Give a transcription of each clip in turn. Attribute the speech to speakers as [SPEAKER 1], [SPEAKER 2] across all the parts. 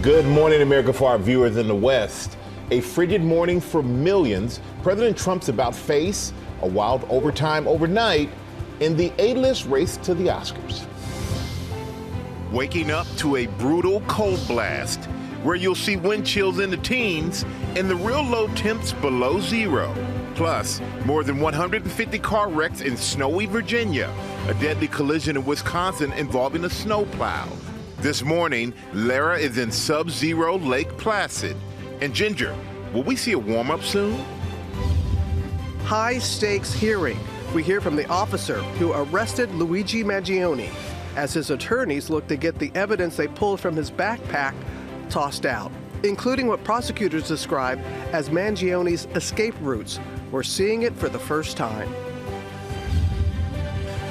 [SPEAKER 1] Good morning, America, for our viewers in the West. A frigid morning for millions. President Trump's about face a wild overtime overnight in the A-list race to the Oscars. Waking up to a brutal cold blast where you'll see wind chills in the teens and the real low temps below zero. Plus, more than 150 car wrecks in snowy Virginia, a deadly collision in Wisconsin involving a snowplow. This morning, Lara is in sub-zero Lake Placid. And Ginger, will we see a warm-up soon?
[SPEAKER 2] High-stakes hearing. We hear from the officer who arrested Luigi Mangione as his attorneys look to get the evidence they pulled from his backpack tossed out, including what prosecutors describe as Mangione's escape routes. We're seeing it for the first time.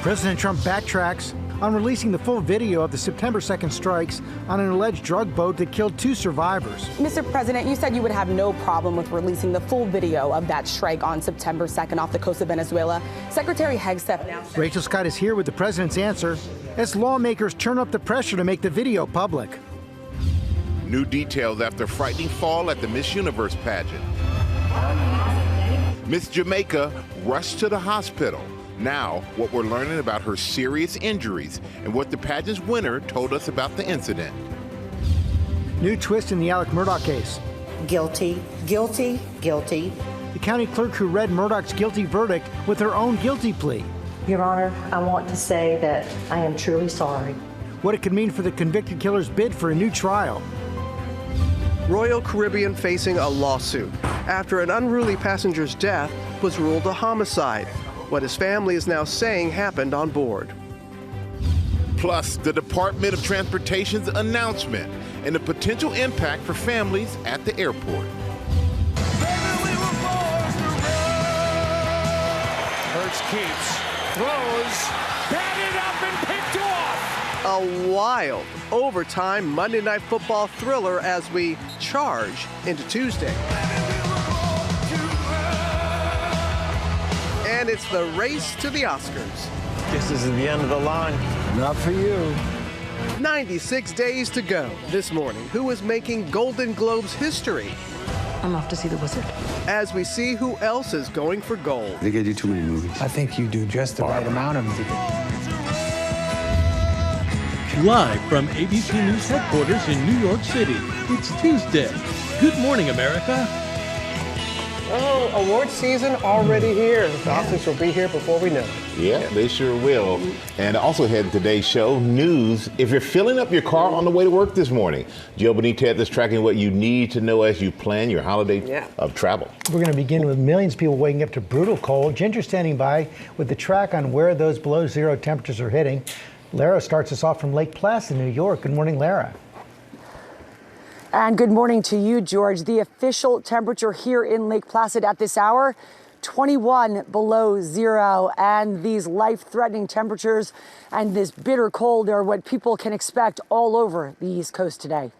[SPEAKER 3] President Trump backtracks on releasing the full video of the September 2nd strikes on an alleged drug boat that killed 2 survivors.
[SPEAKER 4] Mr. President, you said you would have no problem with releasing the full video of that strike on September 2nd off the coast of Venezuela. Secretary Hegseth now said—
[SPEAKER 3] Rachel Scott is here with the president's answer as lawmakers turn up the pressure to make the video public.
[SPEAKER 1] New details after frightening fall at the Miss Universe pageant. Miss Jamaica rushed to the hospital. Now, what we're learning about her serious injuries and what the pageant's winner told us about the incident.
[SPEAKER 3] New twist in the Alec Murdaugh case.
[SPEAKER 5] Guilty, guilty, guilty.
[SPEAKER 3] The county clerk who read Murdaugh's guilty verdict with her own guilty plea.
[SPEAKER 5] Your Honor, I want to say that I am truly sorry.
[SPEAKER 3] What it could mean for the convicted killer's bid for a new trial.
[SPEAKER 2] Royal Caribbean facing a lawsuit after an unruly passenger's death was ruled a homicide. What his family is now saying happened on board.
[SPEAKER 1] Plus, the Department of Transportation's announcement and the potential impact for families at the airport.
[SPEAKER 6] Hurts keeps, throws, batted up and picked off.
[SPEAKER 2] A wild overtime Monday Night Football thriller as we charge into Tuesday. And it's the race to the Oscars.
[SPEAKER 7] This is the end of the line.
[SPEAKER 3] Not for you.
[SPEAKER 2] 96 days to go this morning. Who is making Golden Globes history?
[SPEAKER 8] I'm off to see The Wizard.
[SPEAKER 2] As we see who else is going for gold.
[SPEAKER 9] They get you too many movies.
[SPEAKER 10] I think you do just the right amount of them.
[SPEAKER 11] Live from ABC News headquarters in New York City, it's Tuesday. Good morning, America.
[SPEAKER 12] Oh, award season already here. The Oscars will be here before we know it.
[SPEAKER 1] Yeah, they sure will. And also ahead in today's show, news. If you're filling up your car on the way to work this morning, Gio Benitez is tracking what you need to know as you plan your holiday of travel.
[SPEAKER 3] We're going to begin with millions of people waking up to brutal cold. Ginger standing by with the track on where those below zero temperatures are hitting. Lara starts us off from Lake Placid, New York. Good morning, Lara.
[SPEAKER 4] And good morning to you, George. The official temperature here in Lake Placid at this hour, 21 below zero. And these life-threatening temperatures and this bitter cold are what people can expect all over the East Coast today.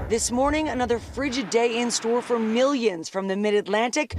[SPEAKER 4] This morning, another frigid day in store for millions from the mid-Atlantic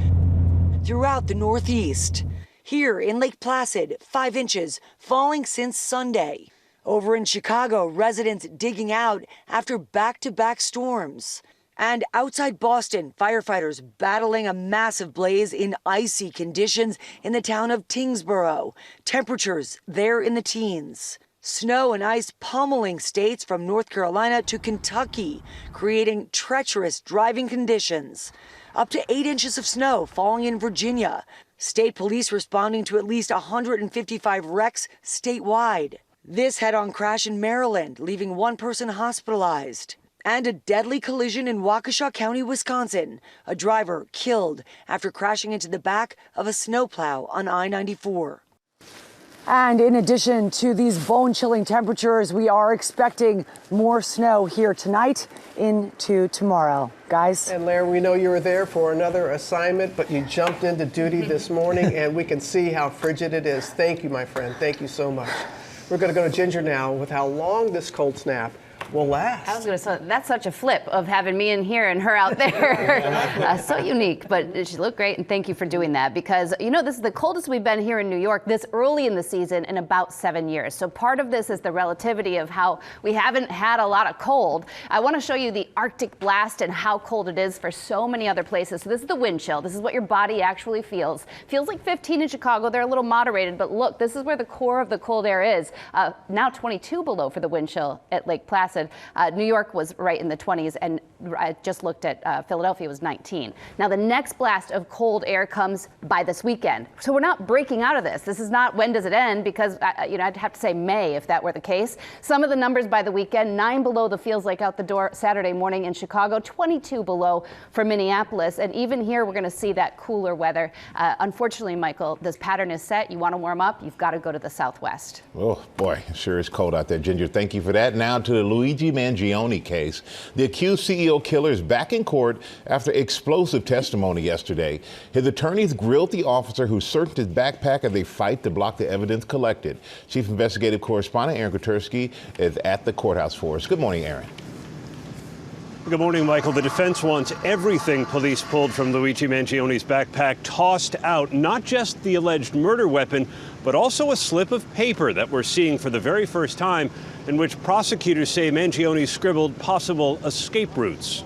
[SPEAKER 4] throughout the Northeast. Here in Lake Placid, 5 inches falling since Sunday. Over in Chicago, residents digging out after back-to-back storms. And outside Boston, firefighters battling a massive blaze in icy conditions in the town of Tyngsboro. Temperatures there in the teens. Snow and ice pummeling states from North Carolina to Kentucky, creating treacherous driving conditions. Up to 8 inches of snow falling in Virginia. State police responding to at least 155 wrecks statewide. This head-on crash in Maryland, leaving 1 person hospitalized. And a deadly collision in Waukesha County, Wisconsin. A driver killed after crashing into the back of a snowplow on I-94. And in addition to these bone-chilling temperatures, we are expecting more snow here tonight into tomorrow. Guys?
[SPEAKER 12] And Larry, we know you were there for another assignment, but you jumped into duty this morning, and we can see how frigid it is. Thank you, my friend. Thank you so much. We're going to go to Ginger now with how long this cold snap will last.
[SPEAKER 9] I was going to say, that's such a flip of having me in here and her out there. So unique, but she looked great, and thank you for doing that, because, you know, this is the coldest we've been here in New York this early in the season in about 7 years. So part of this is the relativity of how we haven't had a lot of cold. I want to show you the Arctic blast and how cold it is for so many other places. So this is the wind chill. This is what your body actually feels. Feels like 15 in Chicago. They're a little moderated, but look, this is where the core of the cold air is. Now 22 below for the wind chill at Lake Placid. New York was right in the 20s, and I just looked at Philadelphia was 19. Now the next blast of cold air comes by this weekend. So we're not breaking out of this. This is not when does it end, because I'd have to say May if that were the case. Some of the numbers by the weekend: 9 below the feels like out the door Saturday morning in Chicago, 22 below for Minneapolis, and even here we're going to see that cooler weather. Unfortunately, Michael, this pattern is set. You want to warm up, you've got to go to the southwest.
[SPEAKER 1] Oh boy, sure is cold out there, Ginger. Thank you for that. Now to the Luigi Mangione case. The accused CEO killer is back in court after explosive testimony yesterday. His attorneys grilled the officer who searched his backpack as they fight to block the evidence collected. Chief Investigative Correspondent Aaron Katersky is at the courthouse for us. Good morning, Aaron.
[SPEAKER 13] Good morning, Michael. The defense wants everything police pulled from Luigi Mangione's backpack tossed out, not just the alleged murder weapon, but also a slip of paper that we're seeing for the very first time, in which prosecutors say Mangione scribbled possible escape routes.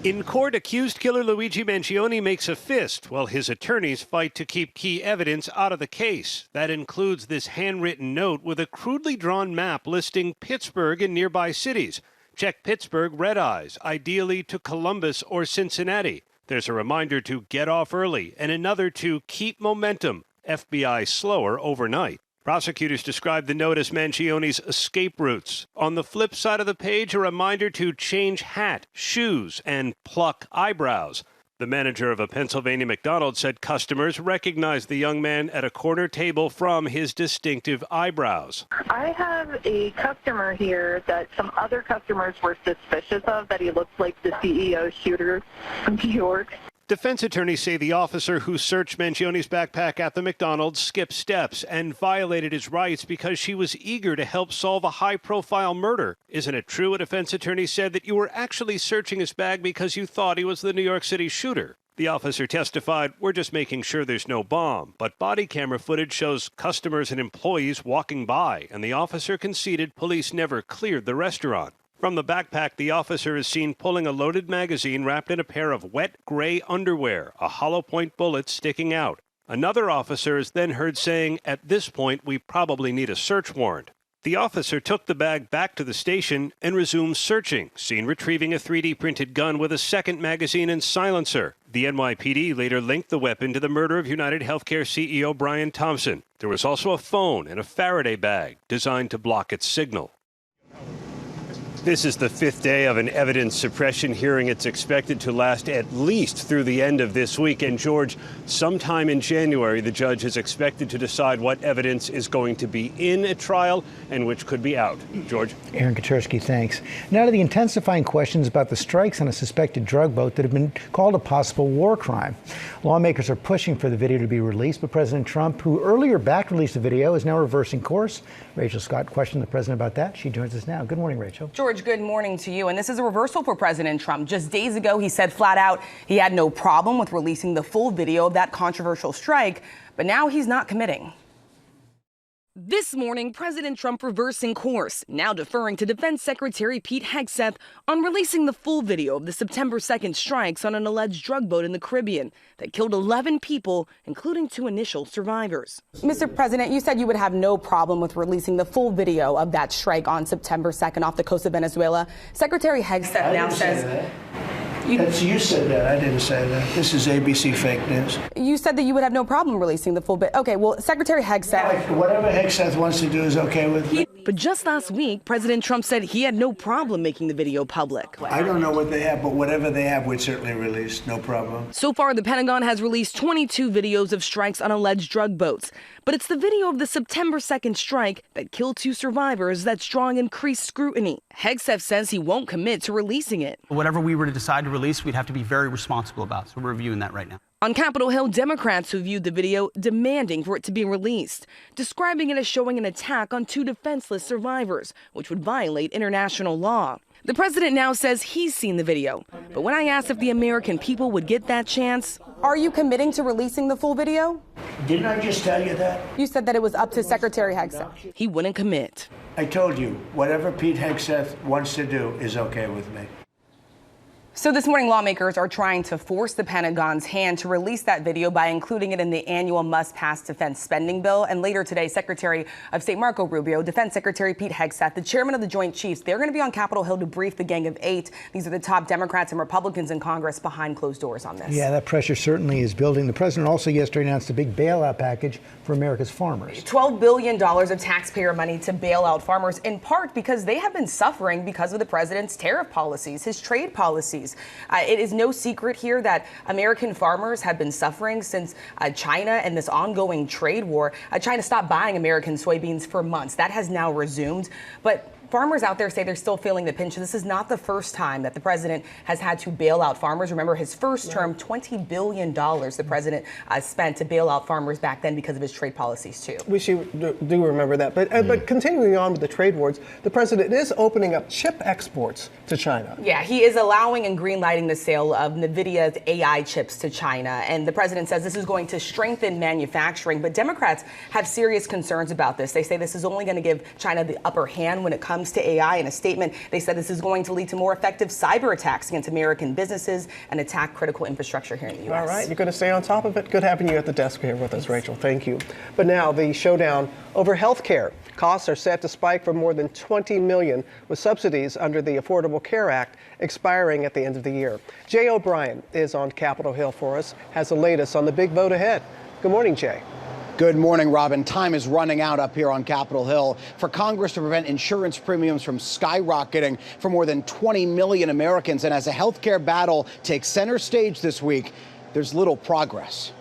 [SPEAKER 13] In court, accused killer Luigi Mangione makes a fist while his attorneys fight to keep key evidence out of the case. That includes this handwritten note with a crudely drawn map listing Pittsburgh and nearby cities. Check Pittsburgh red eyes, ideally to Columbus or Cincinnati. There's a reminder to get off early and another to keep momentum, FBI slower overnight. Prosecutors described the note as Mangione's escape routes. On the flip side of the page, a reminder to change hat, shoes, and pluck eyebrows. The manager of a Pennsylvania McDonald's said customers recognized the young man at a corner table from his distinctive eyebrows.
[SPEAKER 14] I have a customer here that some other customers were suspicious of, that he looked like the CEO shooter from New York.
[SPEAKER 13] Defense attorneys say the officer who searched Mangione's backpack at the McDonald's skipped steps and violated his rights because she was eager to help solve a high-profile murder. Isn't it true, a defense attorney said, that you were actually searching his bag because you thought he was the New York City shooter? The officer testified, "We're just making sure there's no bomb." But body camera footage shows customers and employees walking by, and the officer conceded police never cleared the restaurant. From the backpack, the officer is seen pulling a loaded magazine wrapped in a pair of wet gray underwear, a hollow point bullet sticking out. Another officer is then heard saying, "At this point, we probably need a search warrant." The officer took the bag back to the station and resumed searching, seen retrieving a 3D printed gun with a second magazine and silencer. The NYPD later linked the weapon to the murder of United Healthcare CEO Brian Thompson. There was also a phone and a Faraday bag designed to block its signal. This is the fifth day of an evidence suppression hearing. It's expected to last at least through the end of this week. And, George, sometime in January, the judge is expected to decide what evidence is going to be in a trial and which could be out. George?
[SPEAKER 3] Aaron Katersky, thanks. Now to the intensifying questions about the strikes on a suspected drug boat that have been called a possible war crime. Lawmakers are pushing for the video to be released, but President Trump, who earlier back-released the video, is now reversing course. Rachel Scott questioned the president about that. She joins us now. Good morning, Rachel.
[SPEAKER 15] George, good morning to you. And this is a reversal for President Trump. Just days ago, he said flat out he had no problem with releasing the full video of that controversial strike, but now he's not committing. This morning, President Trump reversing course, now deferring to Defense Secretary Pete Hegseth on releasing the full video of the September 2nd strikes on an alleged drug boat in the Caribbean that killed 11 people, including 2 initial survivors. Mr. President, you said you would have no problem with releasing the full video of that strike on September 2nd off the coast of Venezuela. Secretary Hegseth now says...
[SPEAKER 16] You said that. I didn't say that. This is ABC fake news.
[SPEAKER 15] You said that you would have no problem releasing the full bit. Okay, well, Secretary Hegseth...
[SPEAKER 16] Whatever Hegseth wants to do is okay with me.
[SPEAKER 15] But just last week, President Trump said he had no problem making the video public.
[SPEAKER 16] I don't know what they have, but whatever they have, we'd certainly release. No problem.
[SPEAKER 15] So far, the Pentagon has released 22 videos of strikes on alleged drug boats. But it's the video of the September 2nd strike that killed 2 survivors that's drawing increased scrutiny. Hegseth says he won't commit to releasing it.
[SPEAKER 17] Whatever we were to decide to release, we'd have to be very responsible about. So we're reviewing that right now.
[SPEAKER 15] On Capitol Hill, Democrats who viewed the video demanding for it to be released, describing it as showing an attack on 2 defenseless survivors, which would violate international law. The president now says he's seen the video, but when I asked if the American people would get that chance, are you committing to releasing the full video?
[SPEAKER 16] Didn't I just tell you that?
[SPEAKER 15] You said that it was up to Secretary Hegseth. He wouldn't commit.
[SPEAKER 16] I told you, whatever Pete Hegseth wants to do is okay with me.
[SPEAKER 15] So this morning, lawmakers are trying to force the Pentagon's hand to release that video by including it in the annual must-pass defense spending bill. And later today, Secretary of State Marco Rubio, Defense Secretary Pete Hegseth, the chairman of the Joint Chiefs, they're going to be on Capitol Hill to brief the Gang of 8. These are the top Democrats and Republicans in Congress behind closed doors on this.
[SPEAKER 3] Yeah, that pressure certainly is building. The president also yesterday announced a big bailout package for America's farmers.
[SPEAKER 15] $12 billion of taxpayer money to bail out farmers, in part because they have been suffering because of the president's tariff policies, his trade policies. It is no secret here that American farmers have been suffering since China and this ongoing trade war. China stopped buying American soybeans for months. That has now resumed. But farmers out there say they're still feeling the pinch. This is not the first time that the president has had to bail out farmers. Remember his first term, $20 billion the president spent to bail out farmers back then because of his trade policies, too.
[SPEAKER 12] We do remember that. But continuing on with the trade wars, the president is opening up chip exports to China.
[SPEAKER 15] Yeah, he is allowing and greenlighting the sale of NVIDIA's AI chips to China. And the president says this is going to strengthen manufacturing. But Democrats have serious concerns about this. They say this is only going to give China the upper hand when it comes to AI. In a statement, they said this is going to lead to more effective cyber attacks against American businesses and attack critical infrastructure here in the U.S.
[SPEAKER 12] All right, you're going to stay on top of it. Good having you at the desk here with us, Rachel. Thank you. But now the showdown over health care. Costs are set to spike for more than $20 million, with subsidies under the Affordable Care Act expiring at the end of the year. Jay O'Brien is on Capitol Hill for us, has the latest on the big vote ahead. Good morning, Jay.
[SPEAKER 17] Good morning, Robin. Time is running out up here on Capitol Hill for Congress to prevent insurance premiums from skyrocketing for more than 20 million Americans. And as a health care battle takes center stage this week, there's little progress.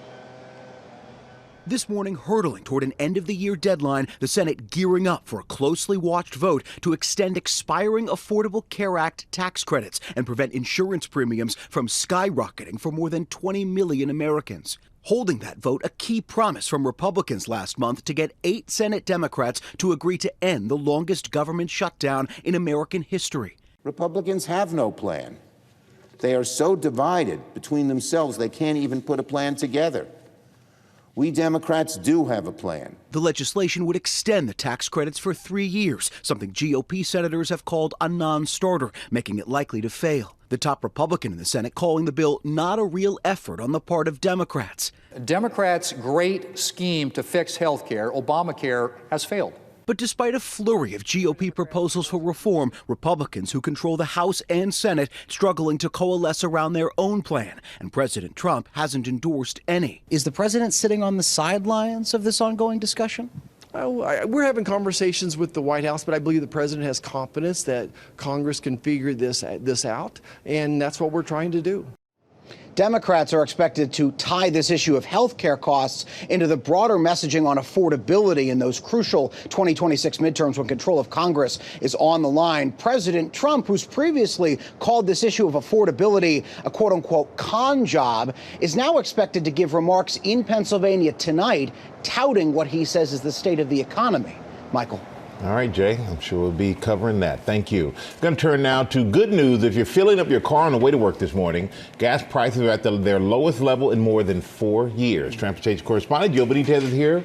[SPEAKER 17] This morning, hurtling toward an end-of-the-year deadline, the Senate gearing up for a closely watched vote to extend expiring Affordable Care Act tax credits and prevent insurance premiums from skyrocketing for more than 20 million Americans. Holding that vote, a key promise from Republicans last month to get 8 Senate Democrats to agree to end the longest government shutdown in American history.
[SPEAKER 18] Republicans have no plan. They are so divided between themselves they can't even put a plan together. We Democrats do have a plan.
[SPEAKER 17] The legislation would extend the tax credits for 3 years, something GOP senators have called a non-starter, making it likely to fail. The top Republican in the Senate calling the bill not a real effort on the part of Democrats.
[SPEAKER 19] Democrats' great scheme to fix health care, Obamacare, has failed.
[SPEAKER 17] But despite a flurry of GOP proposals for reform, Republicans who control the House and Senate struggling to coalesce around their own plan, and President Trump hasn't endorsed any. Is the president sitting on the sidelines of this ongoing discussion?
[SPEAKER 20] We're having conversations with the White House, but I believe the president has confidence that Congress can figure this out, and that's what we're trying to do.
[SPEAKER 17] Democrats are expected to tie this issue of health care costs into the broader messaging on affordability in those crucial 2026 midterms when control of Congress is on the line. President Trump, who's previously called this issue of affordability a quote-unquote con job, is now expected to give remarks in Pennsylvania tonight touting what he says is the state of the economy. Michael.
[SPEAKER 1] All right, Jay, I'm sure we'll be covering that. Thank you. I'm going to turn now to good news. If you're filling up your car on the way to work this morning, gas prices are at their lowest level in more than 4 years. Transportation correspondent Gio Benitez is here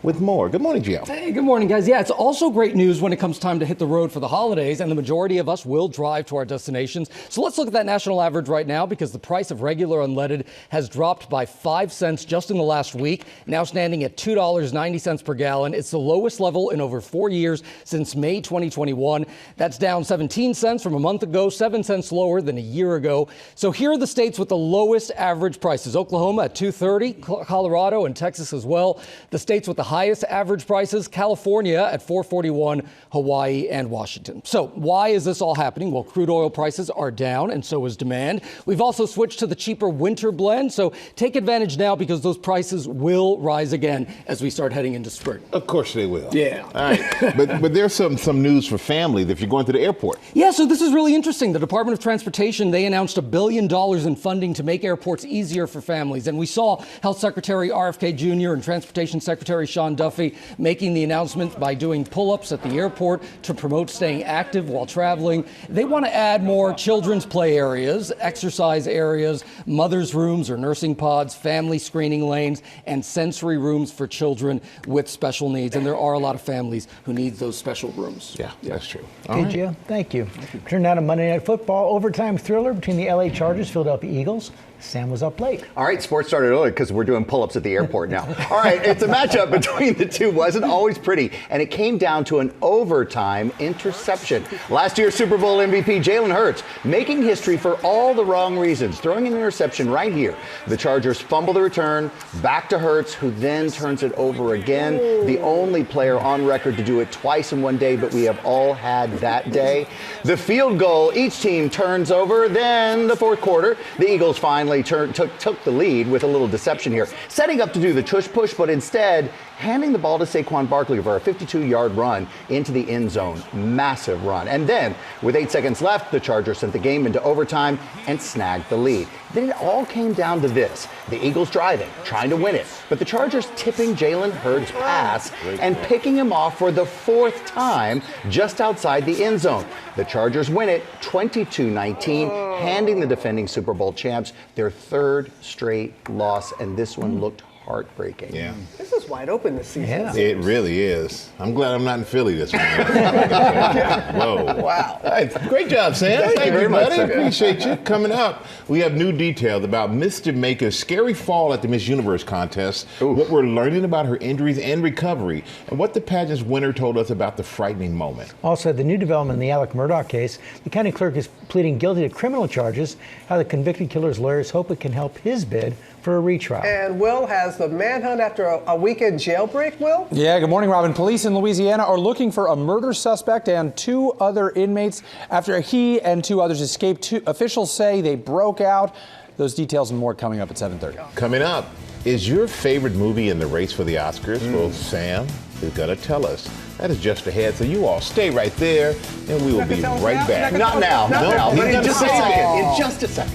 [SPEAKER 1] with more. Good morning, Gio.
[SPEAKER 21] Hey, good morning, guys. Yeah, it's also great news when it comes time to hit the road for the holidays, and the majority of us will drive to our destinations. So let's look at that national average right now, because the price of regular unleaded has dropped by 5 cents just in the last week, now standing at $2.90 per gallon. It's the lowest level in over 4 years since May 2021. That's down 17 cents from a month ago, 7 cents lower than a year ago. So here are the states with the lowest average prices. Oklahoma at $2.30, Colorado and Texas as well. The states with the highest average prices, California at $4.41, Hawaii and Washington. So why is this all happening? Well, crude oil prices are down and so is demand. We've also switched to the cheaper winter blend. So take advantage now because those prices will rise again as we start heading into spring.
[SPEAKER 1] Of course they will.
[SPEAKER 21] Yeah.
[SPEAKER 1] All right. but there's some news for families if you're going to the airport.
[SPEAKER 21] Yeah, so this is really interesting. The Department of Transportation, they announced $1 billion in funding to make airports easier for families. And we saw Health Secretary RFK Jr. and Transportation Secretary Sean Duffy making the announcement by doing pull-ups at the airport to promote staying active while traveling. They want to add more children's play areas, exercise areas, mother's rooms or nursing pods, family screening lanes, and sensory rooms for children with special needs. And there are a lot of families who need those special rooms.
[SPEAKER 1] Yeah, that's true.
[SPEAKER 3] Okay, Gio, thank you. Turn now to Monday Night Football. Overtime thriller between the LA Chargers, Philadelphia Eagles. Sam was up late.
[SPEAKER 5] All right, sports started early because we're doing pull-ups at the airport now. All right, it's a matchup between the two. Wasn't always pretty, and it came down to an overtime interception. Last year's Super Bowl MVP Jalen Hurts making history for all the wrong reasons, throwing an interception right here. The Chargers fumble the return, back to Hurts, who then turns it over again. The only player on record to do it twice in one day, but we have all had that day. The field goal, each team turns over. Then the fourth quarter, the Eagles finally took the lead with a little deception here, setting up to do the tush push, but instead handing the ball to Saquon Barkley for a 52-yard run into the end zone. Massive run. And then, with 8 seconds left, the Chargers sent the game into overtime and snagged the lead. Then it all came down to this. The Eagles driving, trying to win it, but the Chargers tipping Jalen Hurts' pass and picking him off for the fourth time just outside the end zone. The Chargers win it 22-19, handing the defending Super Bowl champs their third straight loss, and this one looked heartbreaking.
[SPEAKER 1] Yeah.
[SPEAKER 12] This is wide open this season.
[SPEAKER 1] Yeah. It really is. I'm glad I'm not in Philly this week. Whoa.
[SPEAKER 12] Wow.
[SPEAKER 1] Right. Great job, Sam.
[SPEAKER 5] Thank you very much,
[SPEAKER 1] buddy.
[SPEAKER 5] sir.
[SPEAKER 1] Appreciate you. Coming up, we have new details about Miss Jamaica's scary fall at the Miss Universe contest, what we're learning about her injuries and recovery, and what the pageant's winner told us about the frightening moment.
[SPEAKER 3] Also, the new development in the Alec Murdaugh case, the county clerk is pleading guilty to criminal charges, how the convicted killer's lawyers hope it can help his bid for a retrial.
[SPEAKER 12] And Will has the manhunt after a weekend jailbreak, Will?
[SPEAKER 22] Yeah, good morning, Robin. Police in Louisiana are looking for a murder suspect and 2 other inmates after he and 2 others escaped. Officials say they broke out. Those details and more coming up at 7:30.
[SPEAKER 1] Coming up, is your favorite movie in the race for the Oscars? Well, Sam is going to tell us. That is just ahead, so you all stay right there, and we will be right back.
[SPEAKER 5] Not now. Not now.
[SPEAKER 1] He's
[SPEAKER 5] In
[SPEAKER 1] gonna
[SPEAKER 5] just a
[SPEAKER 1] say it.
[SPEAKER 5] second. In just a second.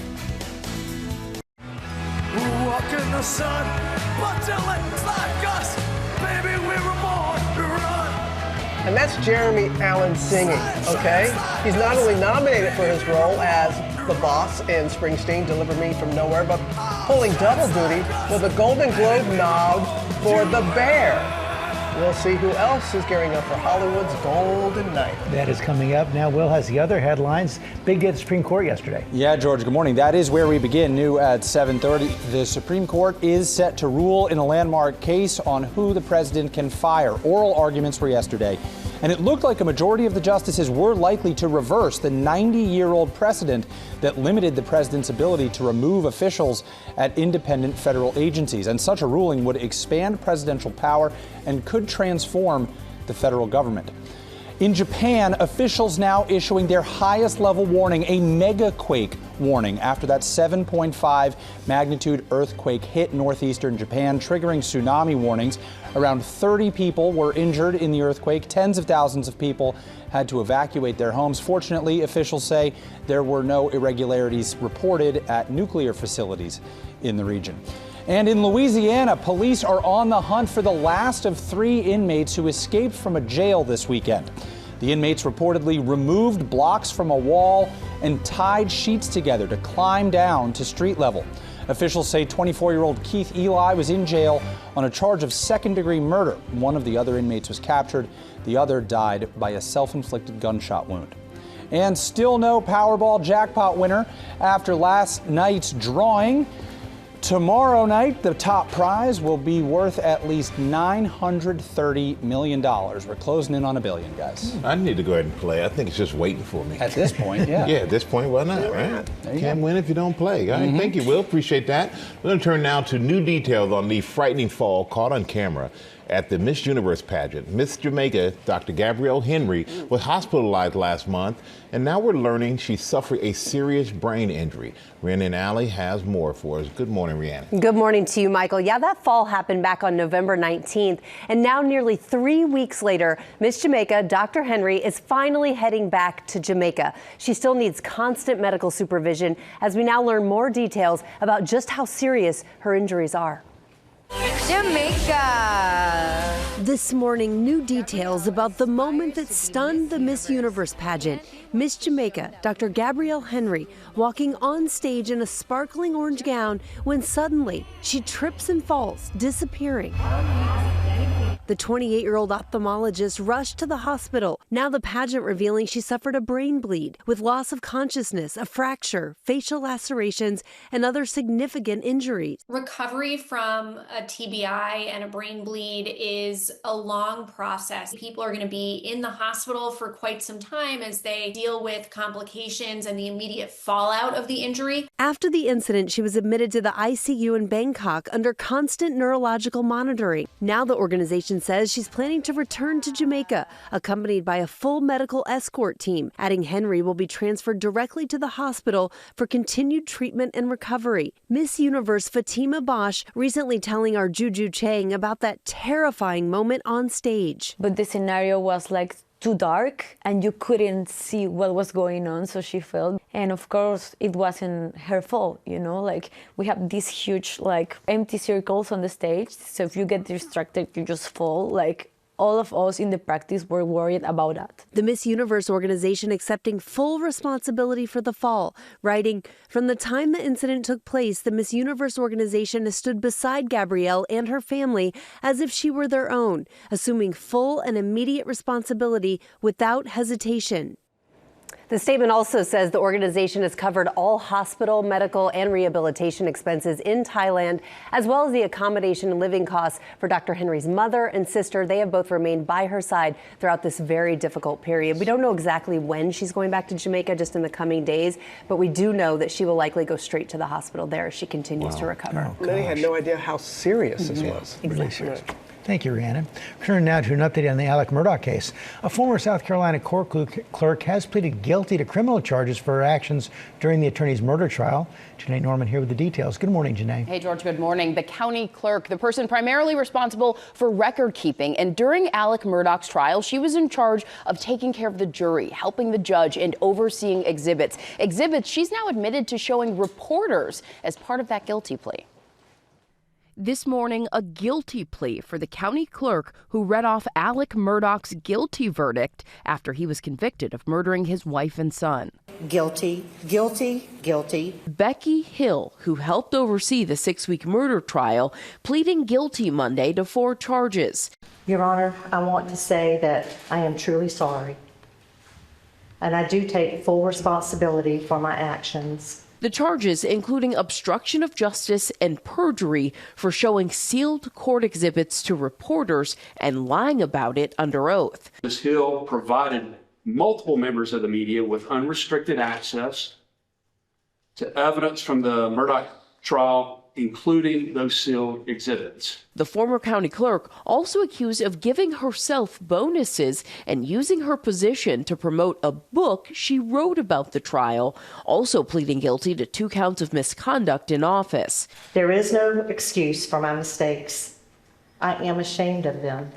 [SPEAKER 6] Walk in the sun, but it's like us. Baby, we were born to run.
[SPEAKER 12] And that's Jeremy Allen singing, okay? He's not only nominated for his role as the boss in Springsteen, Deliver Me From Nowhere, but pulling double duty with a Golden Globe nod for The Bear. We'll see who else is gearing up for Hollywood's Golden Night.
[SPEAKER 3] That is coming up. Now, Will has the other headlines. Big day at the Supreme Court yesterday.
[SPEAKER 22] Yeah, George, good morning. That is where we begin. New at 7:30. The Supreme Court is set to rule in a landmark case on who the president can fire. Oral arguments were yesterday, and it looked like a majority of the justices were likely to reverse the 90-year-old precedent that limited the president's ability to remove officials at independent federal agencies. And such a ruling would expand presidential power and could transform the federal government. In Japan, officials now issuing their highest level warning, a megaquake warning, after that 7.5 magnitude earthquake hit northeastern Japan, triggering tsunami warnings. Around 30 people were injured in the earthquake. Tens of thousands of people had to evacuate their homes. Fortunately, officials say there were no irregularities reported at nuclear facilities in the region. And in Louisiana, police are on the hunt for the last of 3 inmates who escaped from a jail this weekend. The inmates reportedly removed blocks from a wall and tied sheets together to climb down to street level. Officials say 24-year-old Keith Eli was in jail on a charge of second-degree murder. One of the other inmates was captured. The other died by a self-inflicted gunshot wound. And still no Powerball jackpot winner after last night's drawing. Tomorrow night, the top prize will be worth at least $930 million. We're closing in on $1 billion, guys.
[SPEAKER 1] I need to go ahead and play. I think it's just waiting for me.
[SPEAKER 22] At this point, yeah.
[SPEAKER 1] Yeah, at this point, why not, right? Can't win if you don't play. All right, thank you, Will. Appreciate that. We're going to turn now to new details on the frightening fall caught on camera at the Miss Universe pageant. Miss Jamaica, Dr. Gabrielle Henry, was hospitalized last month, and now we're learning she suffered a serious brain injury. Rhiannon Alley has more for us. Good morning, Rhiannon.
[SPEAKER 7] Good morning to you, Michael. Yeah, that fall happened back on November 19th, and now nearly 3 weeks later, Miss Jamaica, Dr. Henry, is finally heading back to Jamaica. She still needs constant medical supervision as we now learn more details about just how serious her injuries are.
[SPEAKER 8] Jamaica! This morning, new details about the moment that stunned the Miss Universe pageant. Miss Jamaica, Dr. Gabrielle Henry, walking on stage in a sparkling orange gown when suddenly she trips and falls, disappearing. The 28-year-old ophthalmologist rushed to the hospital. Now the pageant revealing she suffered a brain bleed with loss of consciousness, a fracture, facial lacerations, and other significant injuries.
[SPEAKER 23] Recovery from a TBI and a brain bleed is a long process. People are going to be in the hospital for quite some time as they deal with complications and the immediate fallout of the injury.
[SPEAKER 8] After the incident, she was admitted to the ICU in Bangkok under constant neurological monitoring. Now the organization says she's planning to return to Jamaica, accompanied by a full medical escort team, adding Henry will be transferred directly to the hospital for continued treatment and recovery. Miss Universe Fatima Bosch recently telling our Juju Chang about that terrifying moment on stage.
[SPEAKER 24] But the scenario was like too dark and you couldn't see what was going on, so she fell. And of course, it wasn't her fault, you know, like we have these huge like empty circles on the stage. So if you get distracted, you just fall. Like all of us in the practice were worried about that.
[SPEAKER 8] The Miss Universe organization accepting full responsibility for the fall, writing, "From the time the incident took place, the Miss Universe organization has stood beside Gabrielle and her family as if she were their own, assuming full and immediate responsibility without hesitation."
[SPEAKER 7] The statement also says the organization has covered all hospital, medical, and rehabilitation expenses in Thailand, as well as the accommodation and living costs for Dr. Henry's mother and sister. They have both remained by her side throughout this very difficult period. We don't know exactly when she's going back to Jamaica, just in the coming days, but we do know that she will likely go straight to the hospital there as she continues to recover.
[SPEAKER 12] Many had no idea how serious this was.
[SPEAKER 7] Exactly.
[SPEAKER 3] Thank you, Rhiannon. Turn now to an update on the Alec Murdaugh case. A former South Carolina court clerk has pleaded guilty to criminal charges for her actions during the attorney's murder trial. Janae Norman here with the details. Good morning, Janae.
[SPEAKER 25] Hey, George, good morning. The county clerk, the person primarily responsible for record keeping. And during Alec Murdaugh's trial, she was in charge of taking care of the jury, helping the judge, and overseeing exhibits. Exhibits she's now admitted to showing reporters as part of that guilty plea.
[SPEAKER 26] This morning, a guilty plea for the county clerk who read off Alec Murdaugh's guilty verdict after he was convicted of murdering his wife and son.
[SPEAKER 27] Guilty, guilty, guilty.
[SPEAKER 26] Becky Hill, who helped oversee the 6-week murder trial, pleading guilty Monday to 4 charges.
[SPEAKER 27] Your Honor, I want to say that I am truly sorry, and I do take full responsibility for my actions.
[SPEAKER 26] The charges including obstruction of justice and perjury for showing sealed court exhibits to reporters and lying about it under oath.
[SPEAKER 28] Ms. Hill provided multiple members of the media with unrestricted access to evidence from the Murdaugh trial, including those sealed exhibits.
[SPEAKER 26] The former county clerk also accused of giving herself bonuses and using her position to promote a book she wrote about the trial, also pleading guilty to 2 counts of misconduct in office.
[SPEAKER 27] There is no excuse for my mistakes. I am ashamed of them,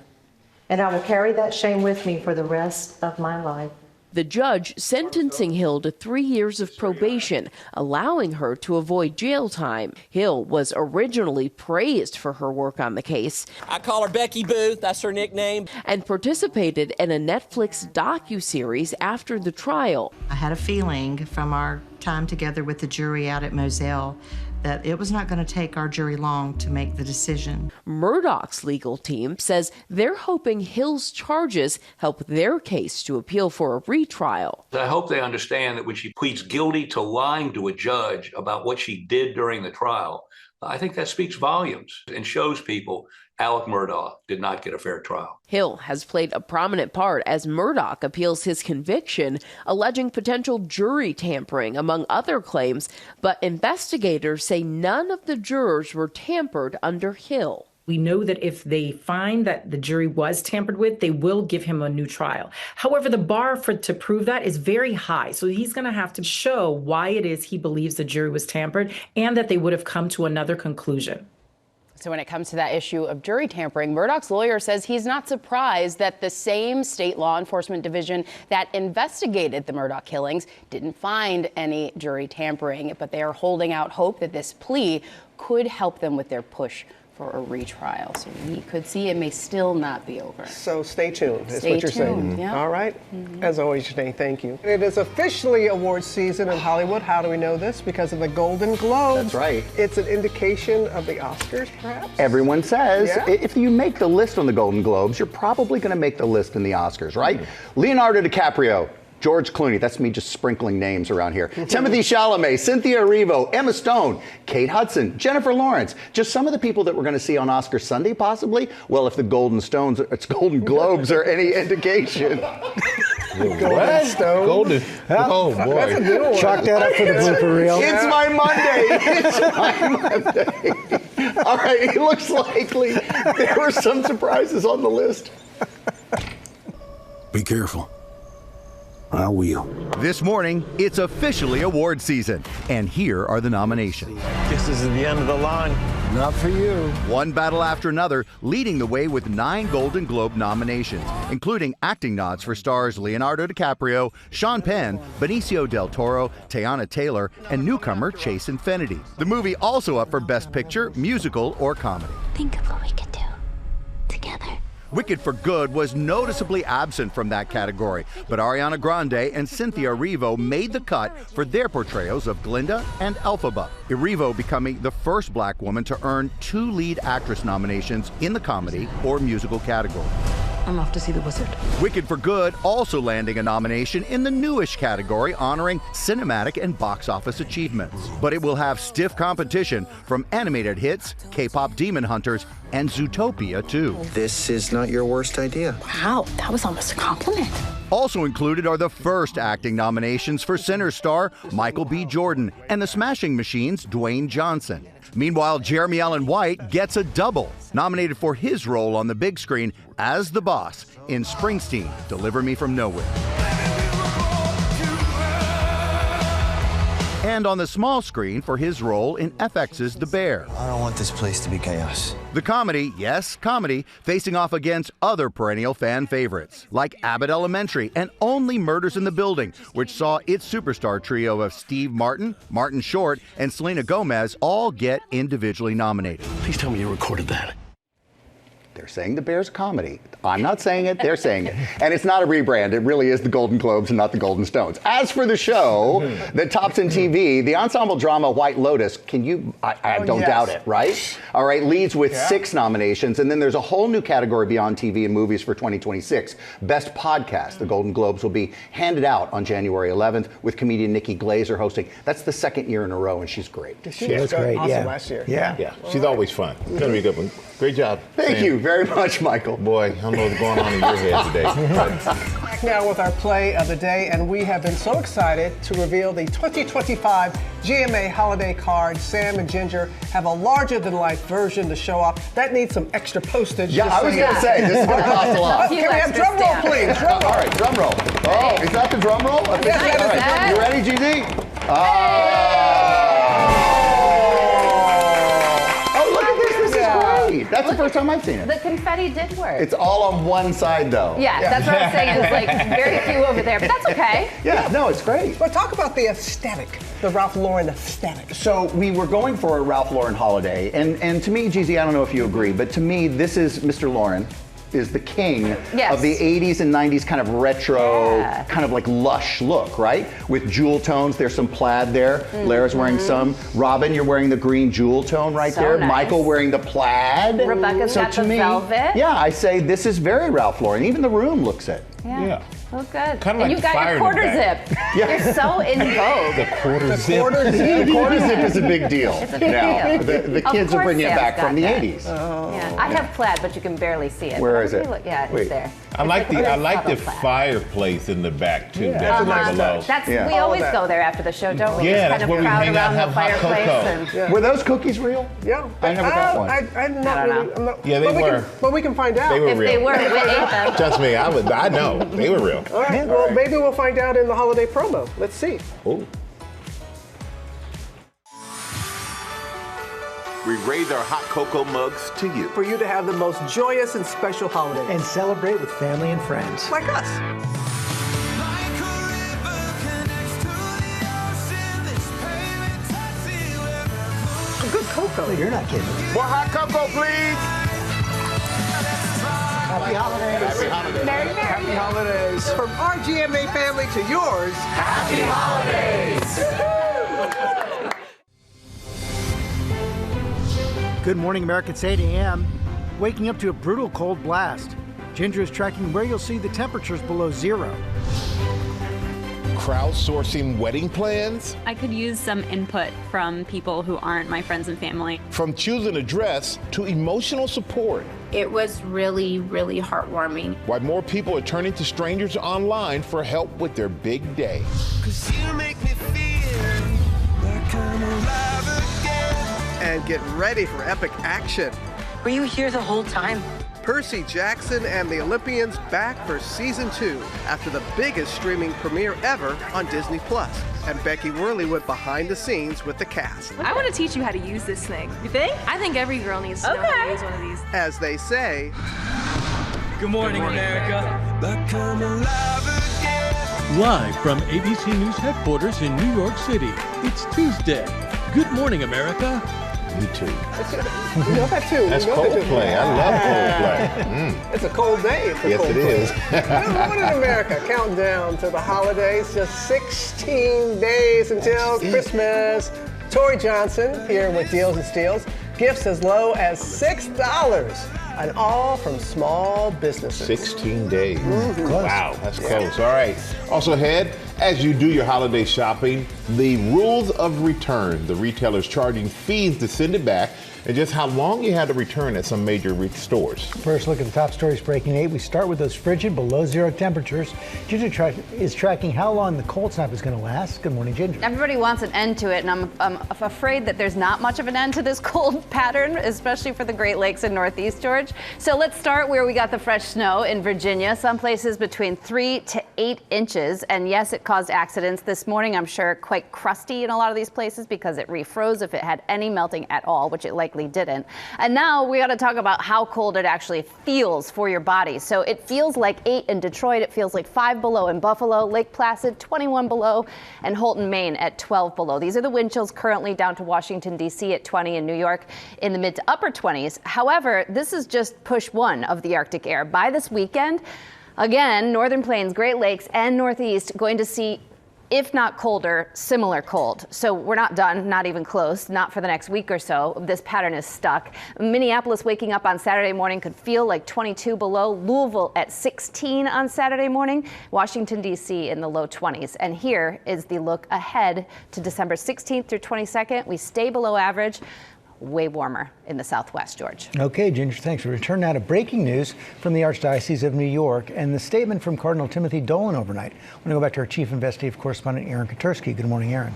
[SPEAKER 27] and I will carry that shame with me for the rest of my life.
[SPEAKER 26] The judge sentencing Hill to 3 years of probation, allowing her to avoid jail time. Hill was originally praised for her work on the case.
[SPEAKER 29] I call her Becky Boo, that's her nickname.
[SPEAKER 26] And participated in a Netflix docuseries after the trial.
[SPEAKER 27] I had a feeling from our time together with the jury out at Moselle that it was not going to take our jury long to make the decision.
[SPEAKER 26] Murdaugh's legal team says they're hoping Hill's charges help their case to appeal for a retrial.
[SPEAKER 30] I hope they understand that when she pleads guilty to lying to a judge about what she did during the trial, I think that speaks volumes and shows people Alec Murdaugh did not get a fair trial.
[SPEAKER 26] Hill has played a prominent part as Murdaugh appeals his conviction, alleging potential jury tampering, among other claims, but investigators say none of the jurors were tampered under Hill.
[SPEAKER 2] We know that if they find that the jury was tampered with, they will give him a new trial. However, the bar to prove that is very high. So he's going to have to show why it is he believes the jury was tampered and that they would have come to another conclusion.
[SPEAKER 25] So when it comes to that issue of jury tampering, Murdoch's lawyer says he's not surprised that the same state law enforcement division that investigated the Murdoch killings didn't find any jury tampering, but they are holding out hope that this plea could help them with their push for a retrial. So we could see it may still not be over.
[SPEAKER 12] So stay tuned, is
[SPEAKER 25] Stay
[SPEAKER 12] what you're saying.
[SPEAKER 25] tuned, yeah.
[SPEAKER 12] All right. As always, Janae, thank you. It is officially awards season in Hollywood. How do we know this? Because of the Golden Globes.
[SPEAKER 5] That's right.
[SPEAKER 12] It's an indication of the Oscars, perhaps?
[SPEAKER 5] Everyone says
[SPEAKER 12] Yeah.
[SPEAKER 5] if you make the list on the Golden Globes, you're probably going to make the list in the Oscars, right? Leonardo DiCaprio, George Clooney, that's me just sprinkling names around here. Timothée Chalamet, Cynthia Erivo, Emma Stone, Kate Hudson, Jennifer Lawrence. Just some of the people that we're going to see on Oscar Sunday, possibly. Well, if the Golden Globes are any indication.
[SPEAKER 12] Golden Stone.
[SPEAKER 4] Golden. Oh, boy.
[SPEAKER 12] That's a good one.
[SPEAKER 3] Chalk that up for the blooper reel.
[SPEAKER 5] It's my Monday. It's my Monday. All right, it looks likely there were some surprises on the list.
[SPEAKER 4] Be careful. I will.
[SPEAKER 9] This morning, it's officially award season, and here are the nominations.
[SPEAKER 4] This is the end of the line. Not for you.
[SPEAKER 9] One battle after another, leading the way with 9 Golden Globe nominations, including acting nods for stars Leonardo DiCaprio, Sean Penn, Benicio del Toro, Teyana Taylor, and newcomer Chase Infinity. The movie also up for Best Picture, Musical, or Comedy.
[SPEAKER 10] Think of what we could do together.
[SPEAKER 9] Wicked for Good was noticeably absent from that category, but Ariana Grande and Cynthia Erivo made the cut for their portrayals of Glinda and Elphaba. Erivo becoming the first black woman to earn 2 lead actress nominations in the comedy or musical category.
[SPEAKER 10] I'm off to see the wizard.
[SPEAKER 9] Wicked for Good also landing a nomination in the newish category, honoring cinematic and box office achievements. But it will have stiff competition from animated hits, K-pop Demon Hunters, and Zootopia 2.
[SPEAKER 11] This is not your worst idea.
[SPEAKER 10] Wow, that was almost a compliment.
[SPEAKER 9] Also included are the first acting nominations for Sinners star Michael B. Jordan and the Smashing Machines' Dwayne Johnson. Meanwhile, Jeremy Allen White gets a double, nominated for his role on the big screen as the boss in Springsteen, Deliver Me From Nowhere. And on the small screen for his role in FX's The Bear.
[SPEAKER 11] I don't want this place to be chaos.
[SPEAKER 9] The comedy, yes, comedy, facing off against other perennial fan favorites, like Abbott Elementary and Only Murders in the Building, which saw its superstar trio of Steve Martin, Martin Short, and Selena Gomez all get individually nominated.
[SPEAKER 4] Please tell me you recorded that.
[SPEAKER 5] They're saying The Bear's comedy. I'm not saying it, they're saying it. And it's not a rebrand, it really is the Golden Globes and not the Golden Stones. As for the show that tops in TV, the ensemble drama White Lotus, I don't doubt it, right? All right, leads with 6 nominations, and then there's a whole new category beyond TV and movies for 2026. Best Podcast. The Golden Globes will be handed out on January 11th with comedian Nikki Glaser hosting. That's the 2nd year in a row, and she's great.
[SPEAKER 12] She was great, awesome last year.
[SPEAKER 4] Yeah. She's always fun. It's going to be a good one. Great job.
[SPEAKER 5] Thank you very much, Michael.
[SPEAKER 4] Boy, I don't know what's going on in your head today.
[SPEAKER 12] Back now with our play of the day, and we have been so excited to reveal the 2025 GMA holiday card. Sam and Ginger have a larger-than-life version to show off. That needs some extra postage.
[SPEAKER 5] Yeah, I was going to say, this is going to cost a lot.
[SPEAKER 12] Can we have drum roll, please? Drum roll.
[SPEAKER 5] All right, drum roll. Oh, is that the drum roll?
[SPEAKER 12] Yes, that is.
[SPEAKER 5] You ready, GZ? Oh! That's the first time I've seen it.
[SPEAKER 13] The confetti did work.
[SPEAKER 5] It's all on one side, though.
[SPEAKER 13] Yeah, that's what I was saying. There's like very few over there, but that's okay.
[SPEAKER 5] Yeah, no, it's great.
[SPEAKER 12] But talk about the aesthetic, the Ralph Lauren aesthetic.
[SPEAKER 5] So we were going for a Ralph Lauren holiday, and to me, GZ, I don't know if you agree, but to me, this is Mr. Lauren. Is the king of the 80s and 90s kind of retro, kind of like lush look, right? With jewel tones. There's some plaid there. Lara's wearing some. Robin, you're wearing the green jewel tone right there.
[SPEAKER 13] Nice.
[SPEAKER 5] Michael wearing the plaid.
[SPEAKER 13] Rebecca's got the velvet.
[SPEAKER 5] Yeah, I say this is very Ralph Lauren. Even the room looks it.
[SPEAKER 13] Yeah. Oh, good.
[SPEAKER 4] Kind of
[SPEAKER 13] and
[SPEAKER 4] like
[SPEAKER 13] you got your quarter zip.
[SPEAKER 5] Yeah.
[SPEAKER 13] You're so in vogue.
[SPEAKER 4] The quarter zip.
[SPEAKER 5] The quarter zip is a big deal.
[SPEAKER 13] It's a big
[SPEAKER 5] now.
[SPEAKER 13] deal.
[SPEAKER 5] The kids are bringing it
[SPEAKER 13] Sam's
[SPEAKER 5] back from the
[SPEAKER 13] that.
[SPEAKER 5] 80s.
[SPEAKER 13] Yeah. I have plaid, but you can barely see it.
[SPEAKER 5] Where is it?
[SPEAKER 13] Yeah,
[SPEAKER 5] Wait.
[SPEAKER 13] it's there.
[SPEAKER 4] I like the fireplace in the back too.
[SPEAKER 12] Yeah.
[SPEAKER 4] Down below.
[SPEAKER 13] We always go there after the show, don't we?
[SPEAKER 4] Yeah,
[SPEAKER 13] Just
[SPEAKER 4] that's where we hang out and have hot cocoa.
[SPEAKER 5] Were those cookies real?
[SPEAKER 12] Yeah.
[SPEAKER 5] I never got one.
[SPEAKER 12] I'm not really. I'm not,
[SPEAKER 4] Yeah, they were.
[SPEAKER 12] But we can find out.
[SPEAKER 4] They were
[SPEAKER 13] If
[SPEAKER 4] real.
[SPEAKER 13] they were, we ate them.
[SPEAKER 4] Trust me, I know they were real.
[SPEAKER 12] All right. Well, maybe we'll find out in the holiday promo. Let's see.
[SPEAKER 4] Ooh.
[SPEAKER 1] We raise our hot cocoa mugs to you.
[SPEAKER 12] For you to have the most joyous and special holiday.
[SPEAKER 3] And celebrate with family and friends.
[SPEAKER 12] Like us. Good cocoa.
[SPEAKER 3] You're not kidding.
[SPEAKER 1] More hot cocoa, please.
[SPEAKER 12] Happy holidays.
[SPEAKER 1] Happy holidays.
[SPEAKER 12] Happy holidays. From our GMA family to yours. Happy holidays.
[SPEAKER 3] Good morning, America. It's 8 a.m. Waking up to a brutal cold blast. Ginger is tracking where you'll see the temperatures below zero.
[SPEAKER 1] Crowdsourcing wedding plans?
[SPEAKER 6] I could use some input from people who aren't my friends and family.
[SPEAKER 1] From choosing a dress to emotional support.
[SPEAKER 23] It was really, really heartwarming.
[SPEAKER 1] Why more people are turning to strangers online for help with their big day.
[SPEAKER 12] 'Cause you make me feel like I'm alive again. And get ready for epic action.
[SPEAKER 10] Were you here the whole time?
[SPEAKER 12] Percy Jackson and the Olympians back for season 2 after the biggest streaming premiere ever on Disney+. And Becky Worley went behind the scenes with the cast.
[SPEAKER 14] I want to teach you how to use this thing. You think? I think every girl needs to know how to use one of these.
[SPEAKER 12] As they say,
[SPEAKER 15] Good morning, America.
[SPEAKER 12] like I'm alive again.
[SPEAKER 15] Live from ABC News headquarters in New York City, it's Tuesday. Good morning, America.
[SPEAKER 4] Me too.
[SPEAKER 12] You know that too.
[SPEAKER 4] That's
[SPEAKER 12] You know that too.
[SPEAKER 4] Coldplay. I love Coldplay.
[SPEAKER 12] It's a cold day.
[SPEAKER 4] Yes, it is.
[SPEAKER 12] Good morning, America. Counting down to the holidays. Just 16 days until Christmas. Tori Johnson here with Deals and Steals. Gifts as low as $6. And all from small businesses.
[SPEAKER 4] 16 days.
[SPEAKER 12] Mhm.
[SPEAKER 4] Wow, that's close. All right. Also ahead, as you do your holiday shopping, the rules of return. The retailers charging fees to send it back, and just how long you had to return at some major stores.
[SPEAKER 3] First look at the top stories breaking 8. We start with those frigid below zero temperatures. Ginger is tracking how long the cold snap is going to last. Good morning, Ginger.
[SPEAKER 13] Everybody wants an end to it, and I'm afraid that there's not much of an end to this cold pattern, especially for the Great Lakes and Northeast, George. So let's start where we got the fresh snow in Virginia, some places between 3 to 8 inches. And yes, it caused accidents this morning. I'm sure quite crusty in a lot of these places because it refroze if it had any melting at all, which it likely didn't. And now we got to talk about how cold it actually feels for your body. So it feels like 8 in Detroit. It feels like 5 below in Buffalo, Lake Placid, 21 below, and Holton, Maine at 12 below. These are the wind chills currently down to Washington, D.C. at 20 and New York in the mid to upper 20s. However, this is just push 1 of the Arctic air. By this weekend, again, Northern Plains, Great Lakes, and Northeast going to see, if not colder, similar cold. So we're not done, not even close, not for the next week or so. This pattern is stuck. Minneapolis waking up on Saturday morning could feel like 22 below. Louisville at 16 on Saturday morning. Washington, D.C. in the low 20s. And here is the look ahead to December 16th through 22nd. We stay below average. Way warmer in the Southwest, George.
[SPEAKER 3] Okay, Ginger, thanks. We return now to breaking news from the Archdiocese of New York and the statement from Cardinal Timothy Dolan overnight. I want to go back to our chief investigative correspondent, Aaron Katursky. Good morning, Aaron.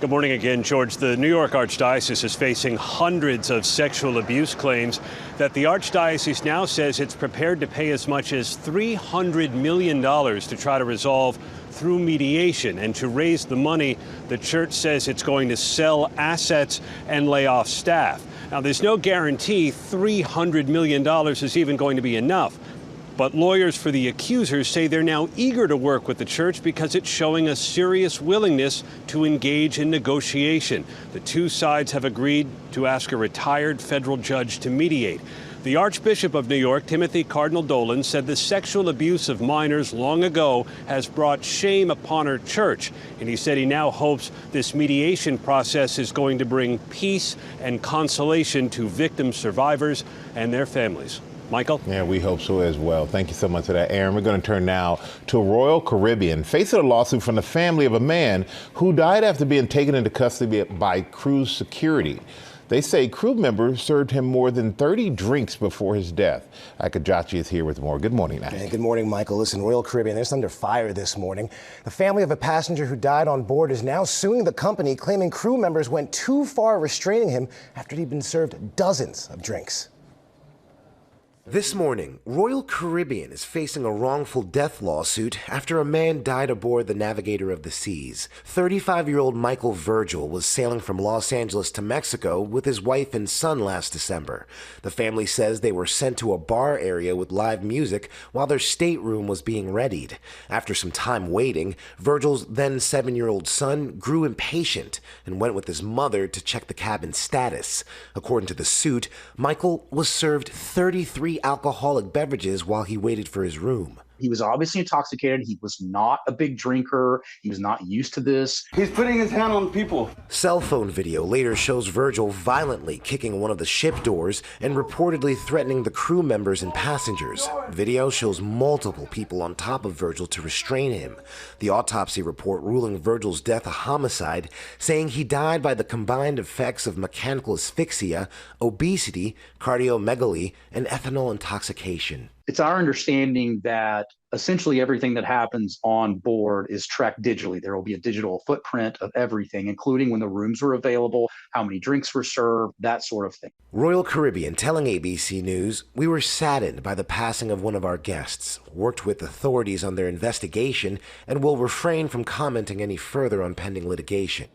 [SPEAKER 16] Good morning again, George. The New York Archdiocese is facing hundreds of sexual abuse claims that the Archdiocese now says it's prepared to pay as much as $300 million to try to resolve through mediation. And to raise the money, the church says it's going to sell assets and lay off staff. Now, there's no guarantee $300 million is even going to be enough. But lawyers for the accusers say they're now eager to work with the church because it's showing a serious willingness to engage in negotiation. The two sides have agreed to ask a retired federal judge to mediate. The Archbishop of New York, Timothy Cardinal Dolan, said the sexual abuse of minors long ago has brought shame upon our church. And he said he now hopes this mediation process is going to bring peace and consolation to victim survivors and their families. Michael?
[SPEAKER 4] Yeah, we hope so as well. Thank you so much for that, Aaron. We're going to turn now to Royal Caribbean, facing a lawsuit from the family of a man who died after being taken into custody by cruise security. They say crew members served him more than 30 drinks before his death. Ike Ajachi is here with more. Good morning, Ike.
[SPEAKER 7] Hey, good morning, Michael. Listen, Royal Caribbean, they're under fire this morning. The family of a passenger who died on board is now suing the company, claiming crew members went too far restraining him after he'd been served dozens of drinks.
[SPEAKER 8] This morning, Royal Caribbean is facing a wrongful death lawsuit after a man died aboard the Navigator of the Seas. 35-year-old Michael Virgil was sailing from Los Angeles to Mexico with his wife and son last December. The family says they were sent to a bar area with live music while their stateroom was being readied. After some time waiting, Virgil's then 7-year-old son grew impatient and went with his mother to check the cabin status. According to the suit, Michael was served 33 alcoholic beverages while he waited for his room.
[SPEAKER 17] He was obviously intoxicated. He was not a big drinker. He was not used to this.
[SPEAKER 8] He's putting his hand on people. Cell phone video later shows Virgil violently kicking one of the ship doors and reportedly threatening the crew members and passengers. Video shows multiple people on top of Virgil to restrain him. The autopsy report ruling Virgil's death a homicide, saying he died by the combined effects of mechanical asphyxia, obesity, cardiomegaly, and ethanol intoxication.
[SPEAKER 17] It's our understanding that essentially everything that happens on board is tracked digitally. There will be a digital footprint of everything, including when the rooms were available, how many drinks were served, that sort of thing.
[SPEAKER 8] Royal Caribbean telling ABC News, "We were saddened by the passing of one of our guests, worked with authorities on their investigation, and will refrain from commenting any further on pending litigation."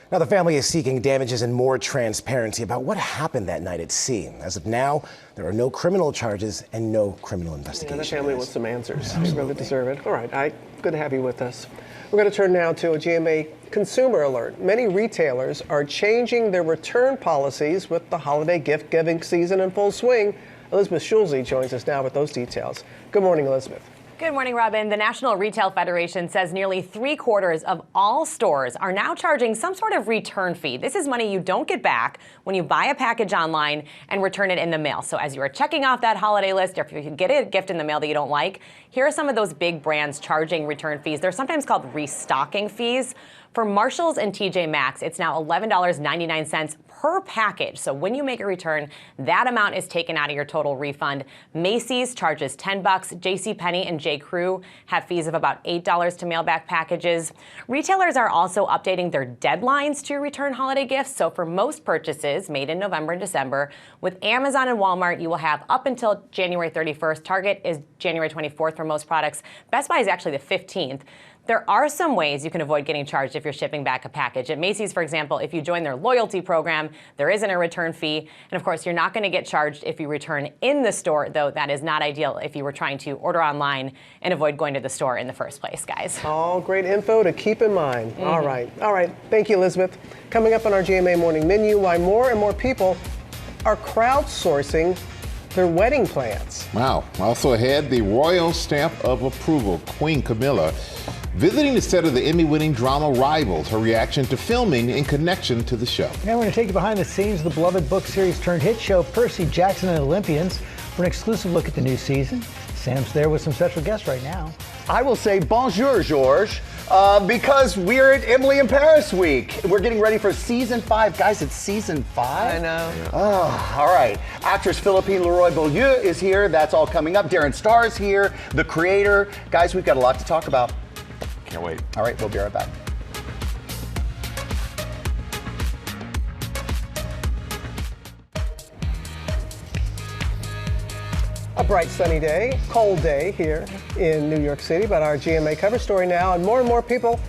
[SPEAKER 7] Now, the family is seeking damages and more transparency about what happened that night at sea. As of now, there are no criminal charges and no criminal investigation.
[SPEAKER 12] Yeah, the family wants some answers. They really deserve it. All right, good to have you with us. We're going to turn now to a GMA consumer alert. Many retailers are changing their return policies with the holiday gift-giving season in full swing. Elizabeth Schulze joins us now with those details. Good morning, Elizabeth.
[SPEAKER 18] Good morning, Robin. The National Retail Federation says nearly 3/4 of all stores are now charging some sort of return fee. This is money you don't get back when you buy a package online and return it in the mail. So as you are checking off that holiday list, or if you get a gift in the mail that you don't like, here are some of those big brands charging return fees. They're sometimes called restocking fees. For Marshalls and TJ Maxx, it's now $11.99 per package. So when you make a return, that amount is taken out of your total refund. Macy's charges $10. JCPenney and J. Crew have fees of about $8 to mail back packages. Retailers are also updating their deadlines to return holiday gifts. So for most purchases made in November and December, with Amazon and Walmart, you will have up until January 31st. Target is January 24th for most products. Best Buy is actually the 15th. There are some ways you can avoid getting charged if you're shipping back a package. At Macy's, for example, if you join their loyalty program, there isn't a return fee. And of course, you're not going to get charged if you return in the store, though that is not ideal if you were trying to order online and avoid going to the store in the first place, guys.
[SPEAKER 12] All great info to keep in mind. Mm-hmm. All right. Thank you, Elizabeth. Coming up on our GMA Morning Menu, why more and more people are crowdsourcing their wedding plans.
[SPEAKER 4] Wow. Also ahead, the royal stamp of approval, Queen Camilla, visiting the set of the Emmy-winning drama Rivals, her reaction to filming in connection to the show.
[SPEAKER 3] Now we're going to take you behind the scenes of the beloved book series turned hit show Percy Jackson and Olympians for an exclusive look at the new season. Sam's there with some special guests right now.
[SPEAKER 5] I will say bonjour, George, because we're at Emily in Paris week. We're getting ready for season 5. Guys, it's season 5?
[SPEAKER 12] I know.
[SPEAKER 5] Oh, all right. Actress Philippine Leroy Beaulieu is here. That's all coming up. Darren Starr's here, the creator. Guys, we've got a lot to talk about.
[SPEAKER 4] Can't wait.
[SPEAKER 5] All right, we'll be right back.
[SPEAKER 12] A bright sunny day, cold day here in New York City, but our GMA cover story now, and more people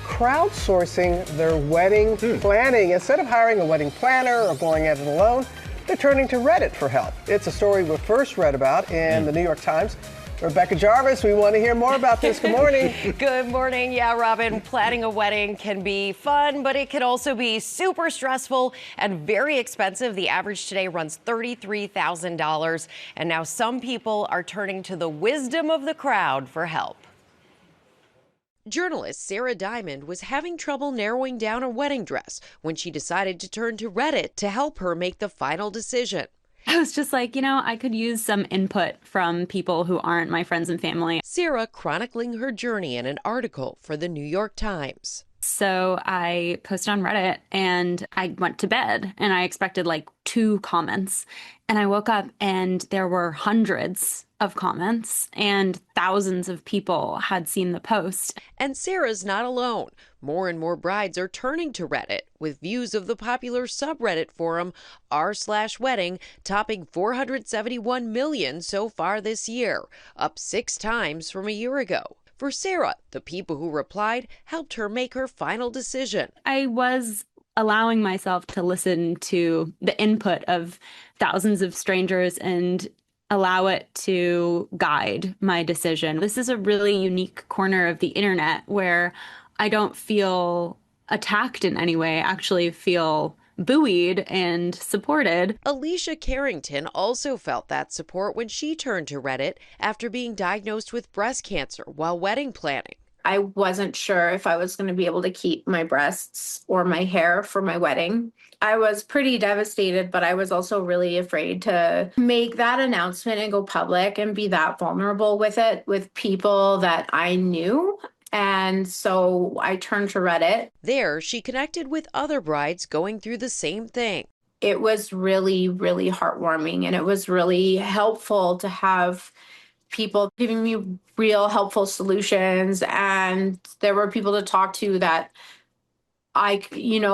[SPEAKER 12] crowdsourcing their wedding planning. Instead of hiring a wedding planner or going at it alone, they're turning to Reddit for help. It's a story we first read about in the New York Times. Rebecca Jarvis, we want to hear more about this. Good morning.
[SPEAKER 18] Good morning. Yeah, Robin, planning a wedding can be fun, but it can also be super stressful and very expensive. The average today runs $33,000. And now some people are turning to the wisdom of the crowd for help.
[SPEAKER 26] Journalist Sarah Diamond was having trouble narrowing down a wedding dress when she decided to turn to Reddit to help her make the final decision.
[SPEAKER 6] I was just like, I could use some input from people who aren't my friends and family.
[SPEAKER 26] Sarah chronicling her journey in an article for the New York Times.
[SPEAKER 6] So I posted on Reddit and I went to bed and I expected like 2 comments. And I woke up and there were hundreds of comments and thousands of people had seen the post.
[SPEAKER 2] And Sarah's not alone. More and more brides are turning to Reddit, with views of the popular subreddit forum r/wedding topping 471 million so far this year, up 6 times from a year ago. For Sarah, the people who replied helped her make her final decision.
[SPEAKER 6] I was allowing myself to listen to the input of thousands of strangers and allow it to guide my decision. This is a really unique corner of the internet where I don't feel attacked in any way. I actually feel buoyed and supported.
[SPEAKER 2] Alicia Carrington also felt that support when she turned to Reddit after being diagnosed with breast cancer while wedding planning.
[SPEAKER 19] I wasn't sure if I was going to be able to keep my breasts or my hair for my wedding. I was pretty devastated, but I was also really afraid to make that announcement and go public and be that vulnerable with it with people that I knew. And so I turned to Reddit.
[SPEAKER 2] There, she connected with other brides going through the same thing.
[SPEAKER 19] It was really, really heartwarming, and it was really helpful to have people giving me real helpful solutions. And there were people to talk to that I,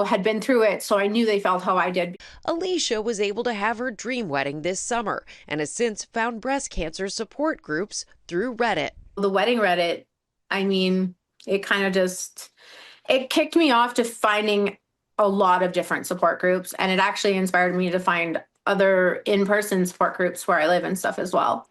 [SPEAKER 19] had been through it, so I knew they felt how I did.
[SPEAKER 2] Alicia was able to have her dream wedding this summer and has since found breast cancer support groups through Reddit.
[SPEAKER 19] The wedding Reddit, it kind of it kicked me off to finding a lot of different support groups, and it actually inspired me to find other in-person support groups where I live and stuff as well.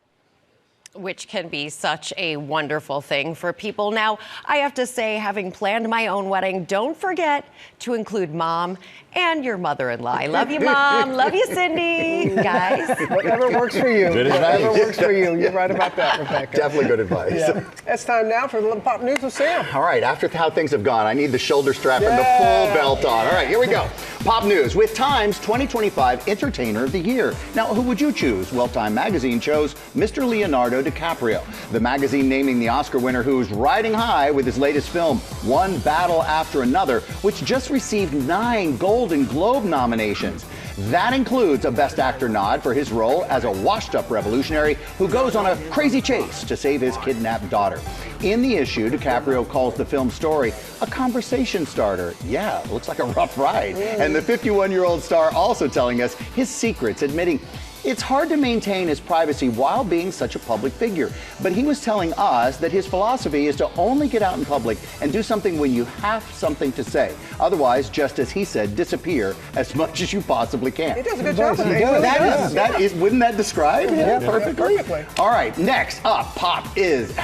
[SPEAKER 18] Which can be such a wonderful thing for people. Now, I have to say, having planned my own wedding, don't forget to include Mom and your mother-in-law. I love you, Mom. Love you, Cindy. Guys.
[SPEAKER 12] Whatever works for you.
[SPEAKER 4] Good advice.
[SPEAKER 12] Whatever works for you. You're right about that, Rebecca.
[SPEAKER 5] Definitely good advice.
[SPEAKER 12] Yeah. It's time now for the little pop news with Sam.
[SPEAKER 5] All right, after how things have gone, I need the shoulder strap and the full belt on. All right, here we go. Pop news with Time's 2025 Entertainer of the Year. Now, who would you choose? Well, Time magazine chose Mr. Leonardo DiCaprio. The magazine naming the Oscar winner who's riding high with his latest film, One Battle After Another, which just received 9 Golden Globe nominations. That includes a Best Actor nod for his role as a washed-up revolutionary who goes on a crazy chase to save his kidnapped daughter. In the issue, DiCaprio calls the film's story a conversation starter. Yeah, looks like a rough ride. And the 51-year-old star also telling us his secrets, admitting it's hard to maintain his privacy while being such a public figure. But he was telling us that his philosophy is to only get out in public and do something when you have something to say. Otherwise, just as he said, disappear as much as you possibly can.
[SPEAKER 12] He does a good job.
[SPEAKER 5] That is, wouldn't that describe him perfectly?
[SPEAKER 12] Perfectly.
[SPEAKER 5] All right, next up, pop is,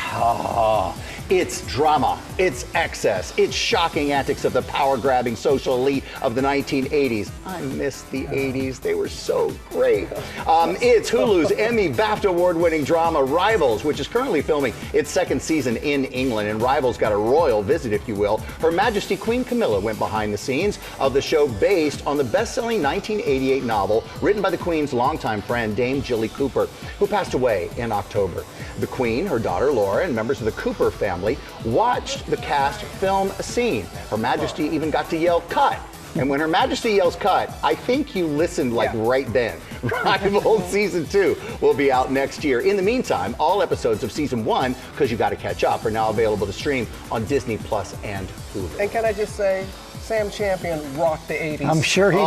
[SPEAKER 5] it's drama, it's excess, it's shocking antics of the power-grabbing social elite of the 1980s. I miss the 80s. They were so great. It's Hulu's Emmy BAFTA award-winning drama Rivals, which is currently filming its 2nd season in England. And Rivals got a royal visit, if you will. Her Majesty Queen Camilla went behind the scenes of the show based on the best-selling 1988 novel written by the Queen's longtime friend, Dame Jilly Cooper, who passed away in October. The Queen, her daughter Laura, and members of the Cooper family watched the cast film a scene. Her Majesty even got to yell, "Cut!" And when Her Majesty yells cut, I think you listened right then. Rivals Season 2 will be out next year. In the meantime, all episodes of Season 1, because you got to catch up, are now available to stream on Disney Plus and Hulu.
[SPEAKER 12] And can I just say, Sam Champion rocked the 80s.
[SPEAKER 3] I'm sure he did.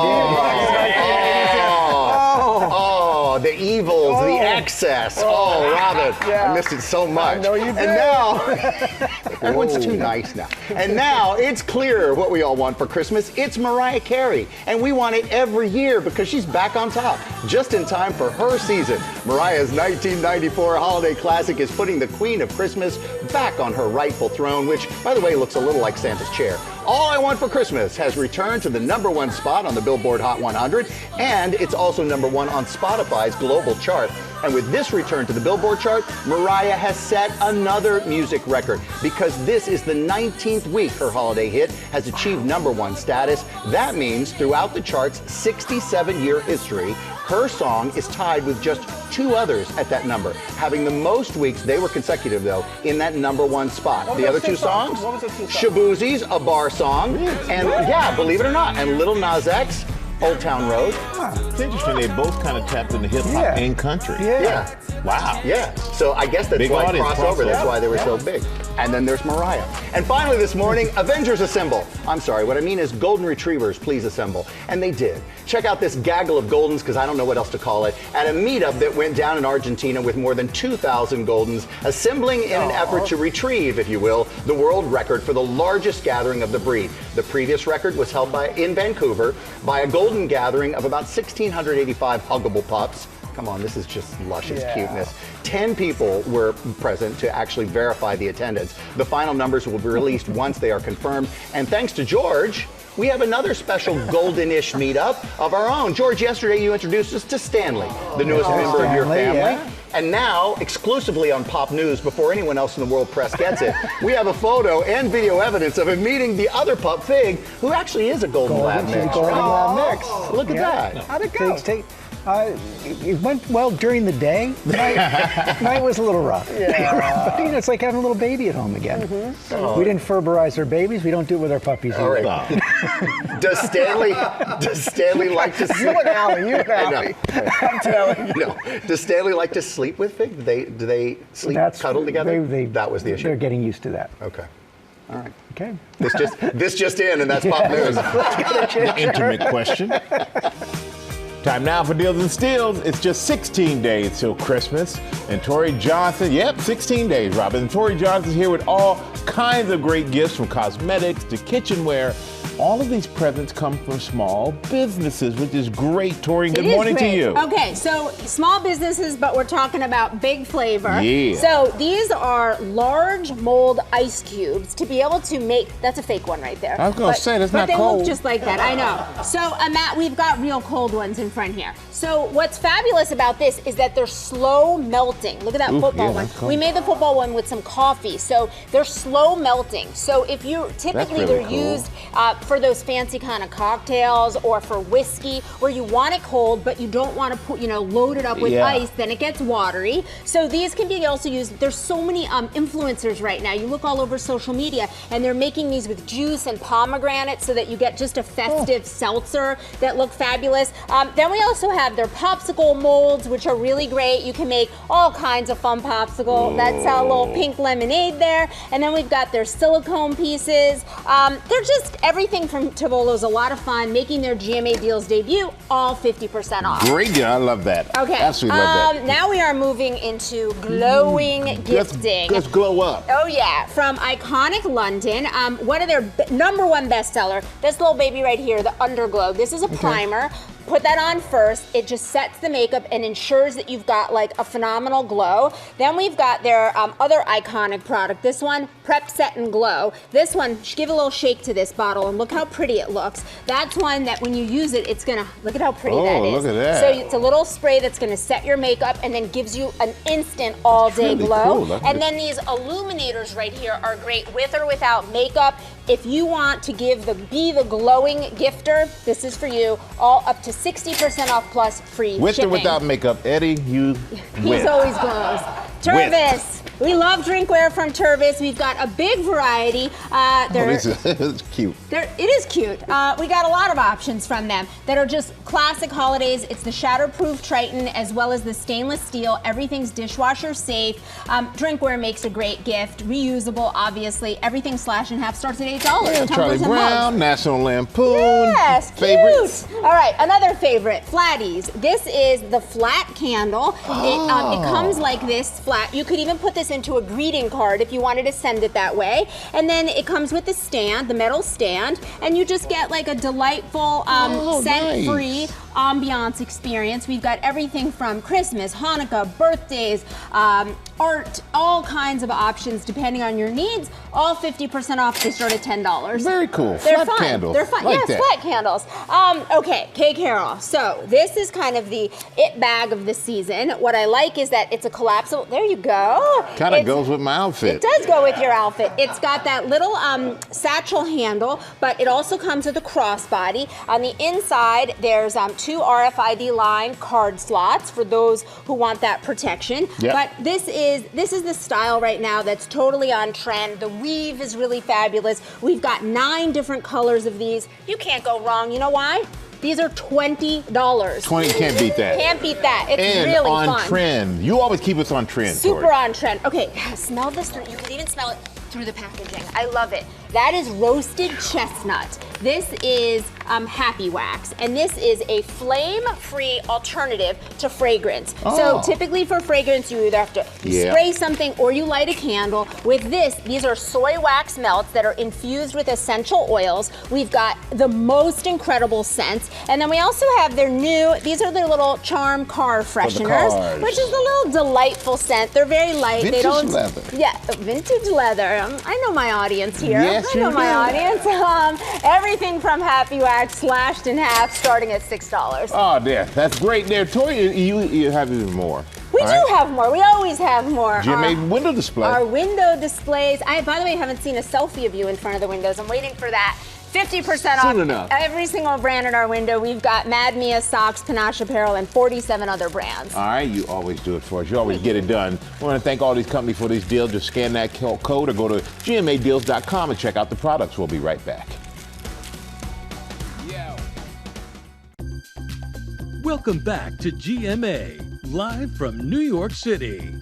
[SPEAKER 5] The evils, the excess. Robin, I missed it so much.
[SPEAKER 12] I know you did.
[SPEAKER 5] And now, everyone's too nice now. And now it's clear what we all want for Christmas. It's Mariah Carey. And we want it every year because she's back on top, just in time for her season. Mariah's 1994 holiday classic is putting the Queen of Christmas back on her rightful throne, which, by the way, looks a little like Santa's chair. All I Want for Christmas has returned to the #1 spot on the Billboard Hot 100, and it's also #1 on Spotify's global chart. And with this return to the Billboard chart, Mariah has set another music record because this is the 19th week her holiday hit has achieved #1 status. That means throughout the chart's 67-year history, her song is tied with just two others at that number. Having the most weeks, they were consecutive though, in that #1 spot. The other two songs?
[SPEAKER 12] What was the two songs?
[SPEAKER 5] Shaboozie's A Bar Song, and yeah, believe it or not, and Lil Nas X, Old Town Road.
[SPEAKER 4] It's interesting, they both kind of tapped into hip hop and country.
[SPEAKER 5] Yeah.
[SPEAKER 4] Wow.
[SPEAKER 5] Yeah. So I guess that's
[SPEAKER 4] Big
[SPEAKER 5] why
[SPEAKER 4] audience
[SPEAKER 5] crossover. That's
[SPEAKER 4] crossover.
[SPEAKER 5] why they were so big. And then there's Mariah. And finally this morning, Avengers Assemble. I'm sorry, what I mean is Golden Retrievers, please assemble. And they did. Check out this gaggle of Goldens, because I don't know what else to call it, at a meetup that went down in Argentina with more than 2,000 Goldens, assembling in an effort to retrieve, if you will, the world record for the largest gathering of the breed. The previous record was held in Vancouver by a Golden gathering of about 1,685 huggable pups. Come on, this is just luscious cuteness. 10 people were present to actually verify the attendance. The final numbers will be released once they are confirmed. And thanks to George, we have another special Goldenish meetup of our own. George, yesterday you introduced us to Stanley, the newest member of your family.
[SPEAKER 3] Yeah.
[SPEAKER 5] And now, exclusively on Pop News, before anyone else in the world press gets it, we have a photo and video evidence of him meeting the other pup, Fig, who actually is a Golden Lab
[SPEAKER 3] She's
[SPEAKER 5] mix.
[SPEAKER 3] a Golden Lab mix.
[SPEAKER 5] Look at that.
[SPEAKER 12] How'd it go?
[SPEAKER 3] It went well during the day. Night was a little rough.
[SPEAKER 12] Yeah.
[SPEAKER 3] But, it's like having a little baby at home again. We didn't Ferberize our babies. We don't do it with our puppies
[SPEAKER 5] All
[SPEAKER 3] either.
[SPEAKER 5] right. Does Stanley like to sleep?
[SPEAKER 12] You and Allie. I'm telling you.
[SPEAKER 5] No. Does Stanley like to sleep with Fig? Do they sleep, cuddle together? That was the issue.
[SPEAKER 3] They're getting used to that.
[SPEAKER 5] Okay. All right.
[SPEAKER 3] Okay.
[SPEAKER 5] This just in, and that's Pop News.
[SPEAKER 4] The intimate question. Time now for Deals and Steals. It's just 16 days till Christmas. And Tori Johnson, 16 days, Robin. And Tori Johnson's here with all kinds of great gifts, from cosmetics to kitchenware. All of these presents come from small businesses, which is great, Tori. Good morning to you.
[SPEAKER 11] Okay, so small businesses, but we're talking about big flavor.
[SPEAKER 4] Yeah.
[SPEAKER 11] So these are large mold ice cubes to be able to make. That's a fake one right there.
[SPEAKER 4] I was going to say, that's not
[SPEAKER 11] cold. But
[SPEAKER 4] cold.
[SPEAKER 11] they look just like that, I know. So Matt, we've got real cold ones in front here. So what's fabulous about this is that they're slow melting. Look at that football one.
[SPEAKER 4] that's cool.
[SPEAKER 11] We made the football one with some coffee, so they're slow melting. So if you typically
[SPEAKER 4] really
[SPEAKER 11] they're
[SPEAKER 4] cool.
[SPEAKER 11] used for those fancy kind of cocktails or for whiskey where you want it cold but you don't want to put load it up with ice, then it gets watery. So these can be also used. There's so many influencers right now. You look all over social media and they're making these with juice and pomegranate so that you get just a festive seltzer that look fabulous. Then we also have their popsicle molds, which are really great. You can make all kinds of fun popsicle. That's a little pink lemonade there. And then we've got their silicone pieces. They're just everything from Tivolo's a lot of fun, making their GMA deals debut, all 50% off.
[SPEAKER 4] Great deal. I love that.
[SPEAKER 11] Okay.
[SPEAKER 4] Absolutely love that.
[SPEAKER 11] Now we are moving into glowing gifting.
[SPEAKER 4] Let's glow up.
[SPEAKER 11] Oh yeah, from Iconic London. One of their #1 bestseller, this little baby right here, the Underglow. This is a primer. Put that on first. It just sets the makeup and ensures that you've got like a phenomenal glow. Then we've got their other iconic product. This one, Prep, Set, and Glow. This one, give a little shake to this bottle and look how pretty it looks. That's one that when you use it, it's gonna, look at how pretty that is.
[SPEAKER 4] Look at that.
[SPEAKER 11] So it's a little spray that's gonna set your makeup and then gives you an instant all-day
[SPEAKER 4] really
[SPEAKER 11] glow.
[SPEAKER 4] cool.
[SPEAKER 11] And then these illuminators right here are great with or without makeup. If you want to be the glowing gifter, this is for you. All up to 60% off plus free
[SPEAKER 4] With
[SPEAKER 11] shipping.
[SPEAKER 4] or without makeup, Eddie, you
[SPEAKER 11] He's always glows. Tervis. We love drinkware from Tervis. We've got a big variety.
[SPEAKER 4] This is cute.
[SPEAKER 11] It is cute. We got a lot of options from them that are just classic holidays. It's the Shatterproof Triton as well as the stainless steel. Everything's dishwasher safe. Drinkware makes a great gift. Reusable, obviously. Everything slash and half starts at $8.
[SPEAKER 4] Yeah, Charlie
[SPEAKER 11] Tumblers and
[SPEAKER 4] Brown,
[SPEAKER 11] mugs.
[SPEAKER 4] National Lampoon.
[SPEAKER 11] Yes,
[SPEAKER 4] favorites.
[SPEAKER 11] cute. All right, another favorite, Flatties. This is the flat candle. It comes like this flat. You could even put this into a greeting card if you wanted to send it that way. And then it comes with the stand, the metal stand, and you just get like a delightful scent-free ambiance experience. We've got everything from Christmas, Hanukkah, birthdays, art, all kinds of options depending on your needs. All 50% off. They start at $10.
[SPEAKER 4] Very cool.
[SPEAKER 11] They're
[SPEAKER 4] flat
[SPEAKER 11] fun.
[SPEAKER 4] candles.
[SPEAKER 11] They're fun.
[SPEAKER 4] Like
[SPEAKER 11] Yes,
[SPEAKER 4] that.
[SPEAKER 11] flat candles. Okay, Kay Carroll. So this is kind of the it bag of the season. What I like is that it's a collapsible. There you go.
[SPEAKER 4] Kind of goes with my outfit.
[SPEAKER 11] It does go with your outfit. It's got that little satchel handle, but it also comes with a crossbody. On the inside, there's 2 RFID line card slots for those who want that protection.
[SPEAKER 4] Yep.
[SPEAKER 11] But this is the style right now that's totally on trend. The weave is really fabulous. We've got 9 different colors of these. You can't go wrong. You know why? These are $20.
[SPEAKER 4] 20, can't beat that.
[SPEAKER 11] Can't beat that. It's
[SPEAKER 4] and
[SPEAKER 11] really
[SPEAKER 4] on
[SPEAKER 11] fun.
[SPEAKER 4] trend. You always keep us on trend.
[SPEAKER 11] Super
[SPEAKER 4] Tori.
[SPEAKER 11] on trend. Okay, smell this. You can even smell it through the packaging. I love it. That is roasted chestnut. This is Happy Wax, and this is a flame-free alternative to fragrance. So typically for fragrance, you either have to spray something or you light a candle. With this, these are soy wax melts that are infused with essential oils. We've got the most incredible scents, and then we also have their these are their little charm car fresheners, which is a little delightful scent. They're very light.
[SPEAKER 4] Vintage
[SPEAKER 11] they don't,
[SPEAKER 4] leather.
[SPEAKER 11] Yeah, vintage leather. I know my audience here.
[SPEAKER 4] Yes,
[SPEAKER 11] I know
[SPEAKER 4] you
[SPEAKER 11] my
[SPEAKER 4] do.
[SPEAKER 11] audience. Everything from Happy Wax slashed in half, starting at $6.
[SPEAKER 4] Oh, there. That's great there. Tori, you have even more.
[SPEAKER 11] We do have more. We always have more.
[SPEAKER 4] GMA window display.
[SPEAKER 11] Our window displays. I, by the way, haven't seen a selfie of you in front of the windows. I'm waiting for that. 50% off
[SPEAKER 4] Soon enough.
[SPEAKER 11] every single brand in our window. We've got Mad Mia socks, Panache apparel, and 47 other brands.
[SPEAKER 4] All right, you always do it for us. You always get it done. I want to thank all these companies for these deals. Just scan that code or go to gmadeals.com and check out the products. We'll be right back.
[SPEAKER 15] Welcome back to GMA, live from New York City.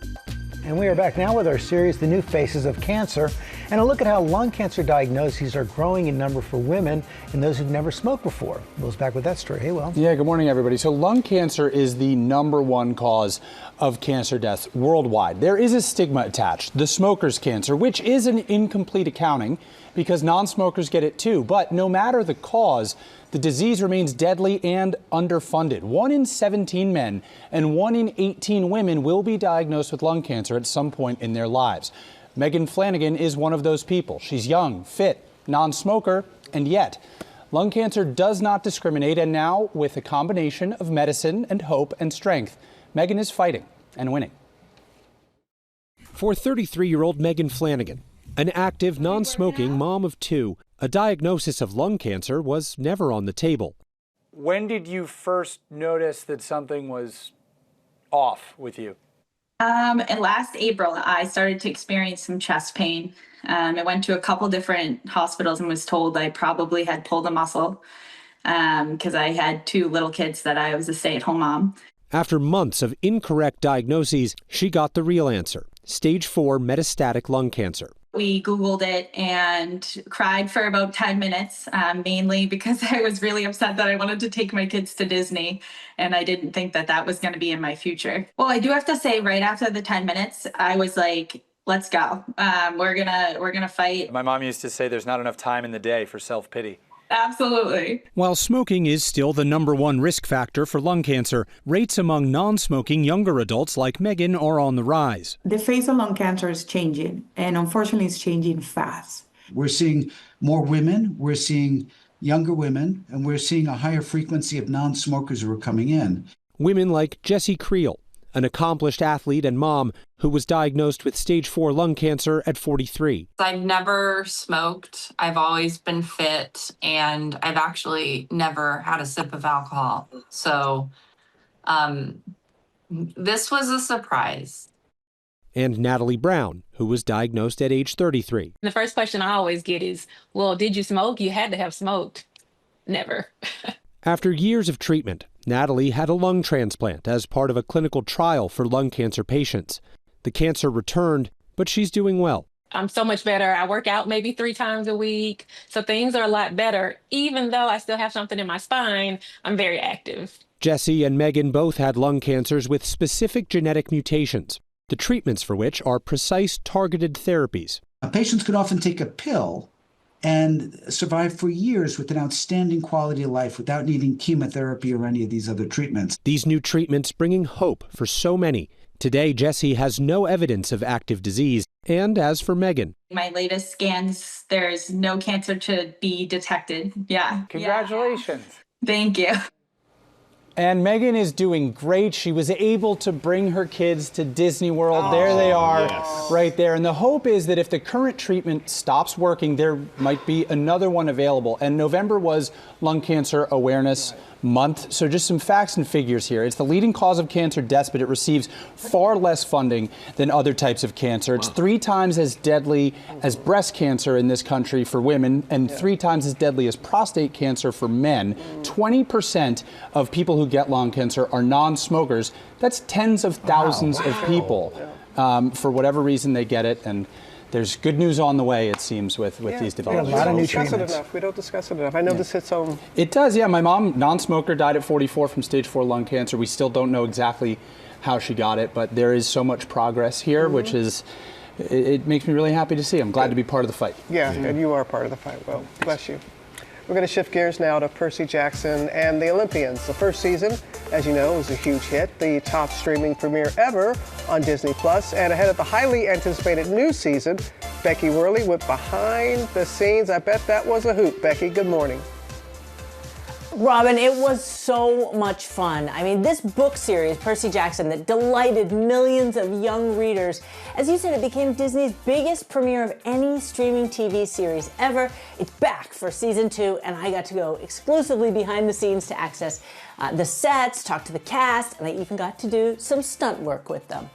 [SPEAKER 3] And we are back now with our series, The New Faces of Cancer, and a look at how lung cancer diagnoses are growing in number for women and those who've never smoked before. Will's back with that story. Hey, Will.
[SPEAKER 9] Yeah, good morning, everybody. So lung cancer is the #1 cause of cancer deaths worldwide. There is a stigma attached, the smoker's cancer, which is an incomplete accounting because non-smokers get it too. But no matter the cause, the disease remains deadly and underfunded. 1 in 17 men and 1 in 18 women will be diagnosed with lung cancer at some point in their lives. Megan Flanagan is one of those people. She's young, fit, non-smoker, and yet lung cancer does not discriminate. And now, with a combination of medicine and hope and strength, Megan is fighting and winning.
[SPEAKER 20] For 33-year-old Megan Flanagan, an active, non-smoking mom of 2, a diagnosis of lung cancer was never on the table.
[SPEAKER 9] When did you first notice that something was off with you?
[SPEAKER 21] In last April, I started to experience some chest pain. I went to a couple different hospitals and was told I probably had pulled a muscle because I had 2 little kids that I was a stay-at-home mom.
[SPEAKER 20] After months of incorrect diagnoses, she got the real answer: stage 4 metastatic lung cancer.
[SPEAKER 21] We Googled it and cried for about 10 minutes, mainly because I was really upset that I wanted to take my kids to Disney, and I didn't think that that was going to be in my future. Well, I do have to say, right after the 10 minutes, I was like, let's go. We're gonna fight.
[SPEAKER 9] My mom used to say there's not enough time in the day for self-pity.
[SPEAKER 21] Absolutely.
[SPEAKER 20] While smoking is still the #1 risk factor for lung cancer, rates among non-smoking younger adults like Megan are on the rise.
[SPEAKER 22] The face of lung cancer is changing, and unfortunately it's changing fast.
[SPEAKER 24] We're seeing more women, we're seeing younger women, and we're seeing a higher frequency of non-smokers who are coming in.
[SPEAKER 20] Women like Jessie Creel, an accomplished athlete and mom who was diagnosed with stage 4 lung cancer at 43.
[SPEAKER 25] I've never smoked. I've always been fit, and I've actually never had a sip of alcohol. So this was a surprise.
[SPEAKER 20] And Natalie Brown, who was diagnosed at age 33.
[SPEAKER 27] The first question I always get is, well, did you smoke? You had to have smoked. Never.
[SPEAKER 20] After years of treatment, Natalie had a lung transplant as part of a clinical trial for lung cancer patients. The cancer returned, but she's doing well.
[SPEAKER 27] I'm so much better. I work out maybe 3 times a week. So things are a lot better. Even though I still have something in my spine, I'm very active.
[SPEAKER 20] Jessie and Megan both had lung cancers with specific genetic mutations, the treatments for which are precise, targeted therapies.
[SPEAKER 24] Patients can often take a pill and survive for years with an outstanding quality of life without needing chemotherapy or any of these other treatments.
[SPEAKER 20] These new treatments bringing hope for so many. Today, Jessie has no evidence of active disease. And as for Megan,
[SPEAKER 21] My latest scans, there's no cancer to be detected. Yeah.
[SPEAKER 9] Congratulations.
[SPEAKER 21] Thank you.
[SPEAKER 9] And Megan is doing great. She was able to bring her kids to Disney World. There they are, right there. And the hope is that if the current treatment stops working, there might be another one available. And November was Lung Cancer Awareness Month. So just some facts and figures here. It's the leading cause of cancer deaths, but it receives far less funding than other types of cancer. It's 3 times as deadly as breast cancer in this country for women, and 3 times as deadly as prostate cancer for men. 20% of people who get lung cancer are non-smokers. That's tens of thousands of people. For whatever reason they get it, and there's good news on the way, it seems, with these developments.
[SPEAKER 12] We don't discuss it enough. We don't discuss it enough. I know this hits home.
[SPEAKER 9] It does, yeah. My mom, non-smoker, died at 44 from stage 4 lung cancer. We still don't know exactly how she got it, but there is so much progress here, which is, it makes me really happy to see. I'm glad to be part of the fight.
[SPEAKER 12] Yeah, and you are part of the fight. Well, bless you. We're going to shift gears now to Percy Jackson and the Olympians. The first season, as you know, was a huge hit, the top streaming premiere ever on Disney+. And ahead of the highly anticipated new season, Becky Worley went behind the scenes. I bet that was a hoot. Becky, good morning.
[SPEAKER 1] Robin, it was so much fun. I mean, this book series, Percy Jackson, that delighted millions of young readers. As you said, it became Disney's biggest premiere of any streaming TV series ever. It's back for season 2, and I got to go exclusively behind the scenes to access the sets, talk to the cast, and I even got to do some stunt work with them.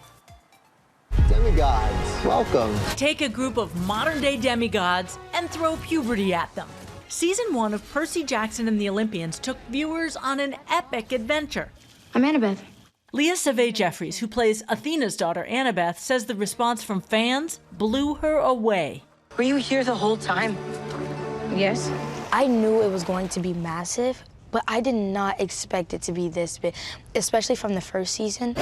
[SPEAKER 10] Demigods, welcome.
[SPEAKER 13] Take a group of modern-day demigods and throw puberty at them. Season 1 of Percy Jackson and the Olympians took viewers on an epic adventure.
[SPEAKER 14] I'm Annabeth.
[SPEAKER 13] Leah Savay-Jeffries, who plays Athena's daughter, Annabeth, says the response from fans blew her away.
[SPEAKER 14] Were you here the whole time? Yes. I knew it was going to be massive, but I did not expect it to be this big, especially from the first season.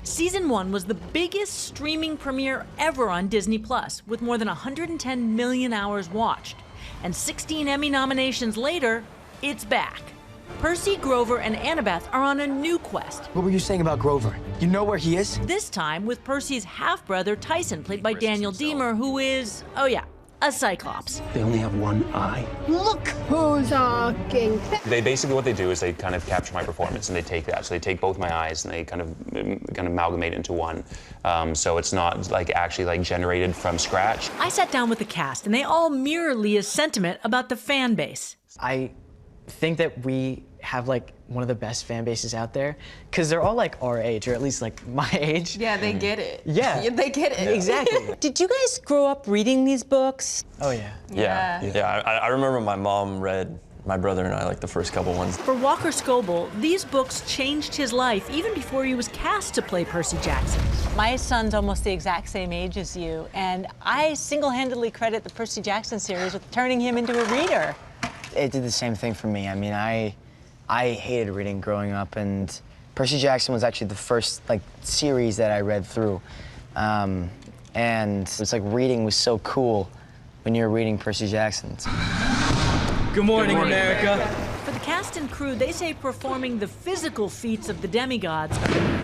[SPEAKER 13] Season 1 was the biggest streaming premiere ever on Disney+, with more than 110 million hours watched. And 16 Emmy nominations later, it's back. Percy, Grover, and Annabeth are on a new quest.
[SPEAKER 14] What were you saying about Grover? You know where he is?
[SPEAKER 13] This time with Percy's half-brother, Tyson, played by Daniel Deemer, who is, oh yeah, a Cyclops.
[SPEAKER 14] They only have one eye. Look who's talking.
[SPEAKER 16] Basically what they do is they kind of capture my performance and they take that. So they take both my eyes and they kind of amalgamate into one. So it's not like actually like generated from scratch.
[SPEAKER 13] I sat down with the cast and they all mirror Leah's sentiment about the fan base.
[SPEAKER 17] I think that we have like one of the best fan bases out there because they're all like our age, or at least like my age.
[SPEAKER 23] Yeah, they get it.
[SPEAKER 17] Yeah.
[SPEAKER 23] They get it.
[SPEAKER 17] Yeah. Exactly.
[SPEAKER 1] Did you guys grow up reading these books?
[SPEAKER 17] Oh, yeah.
[SPEAKER 28] Yeah. I remember my mom read my brother and I like the first couple ones.
[SPEAKER 13] For Walker Scoble, these books changed his life even before he was cast to play Percy Jackson.
[SPEAKER 1] My son's almost the exact same age as you, and I single-handedly credit the Percy Jackson series with turning him into a reader.
[SPEAKER 17] It did the same thing for me. I mean, I hated reading growing up, and Percy Jackson was actually the first like series that I read through. And it's like reading was so cool when you're reading Percy Jackson's. Good morning, America.
[SPEAKER 13] For the cast and crew, they say performing the physical feats of the demigods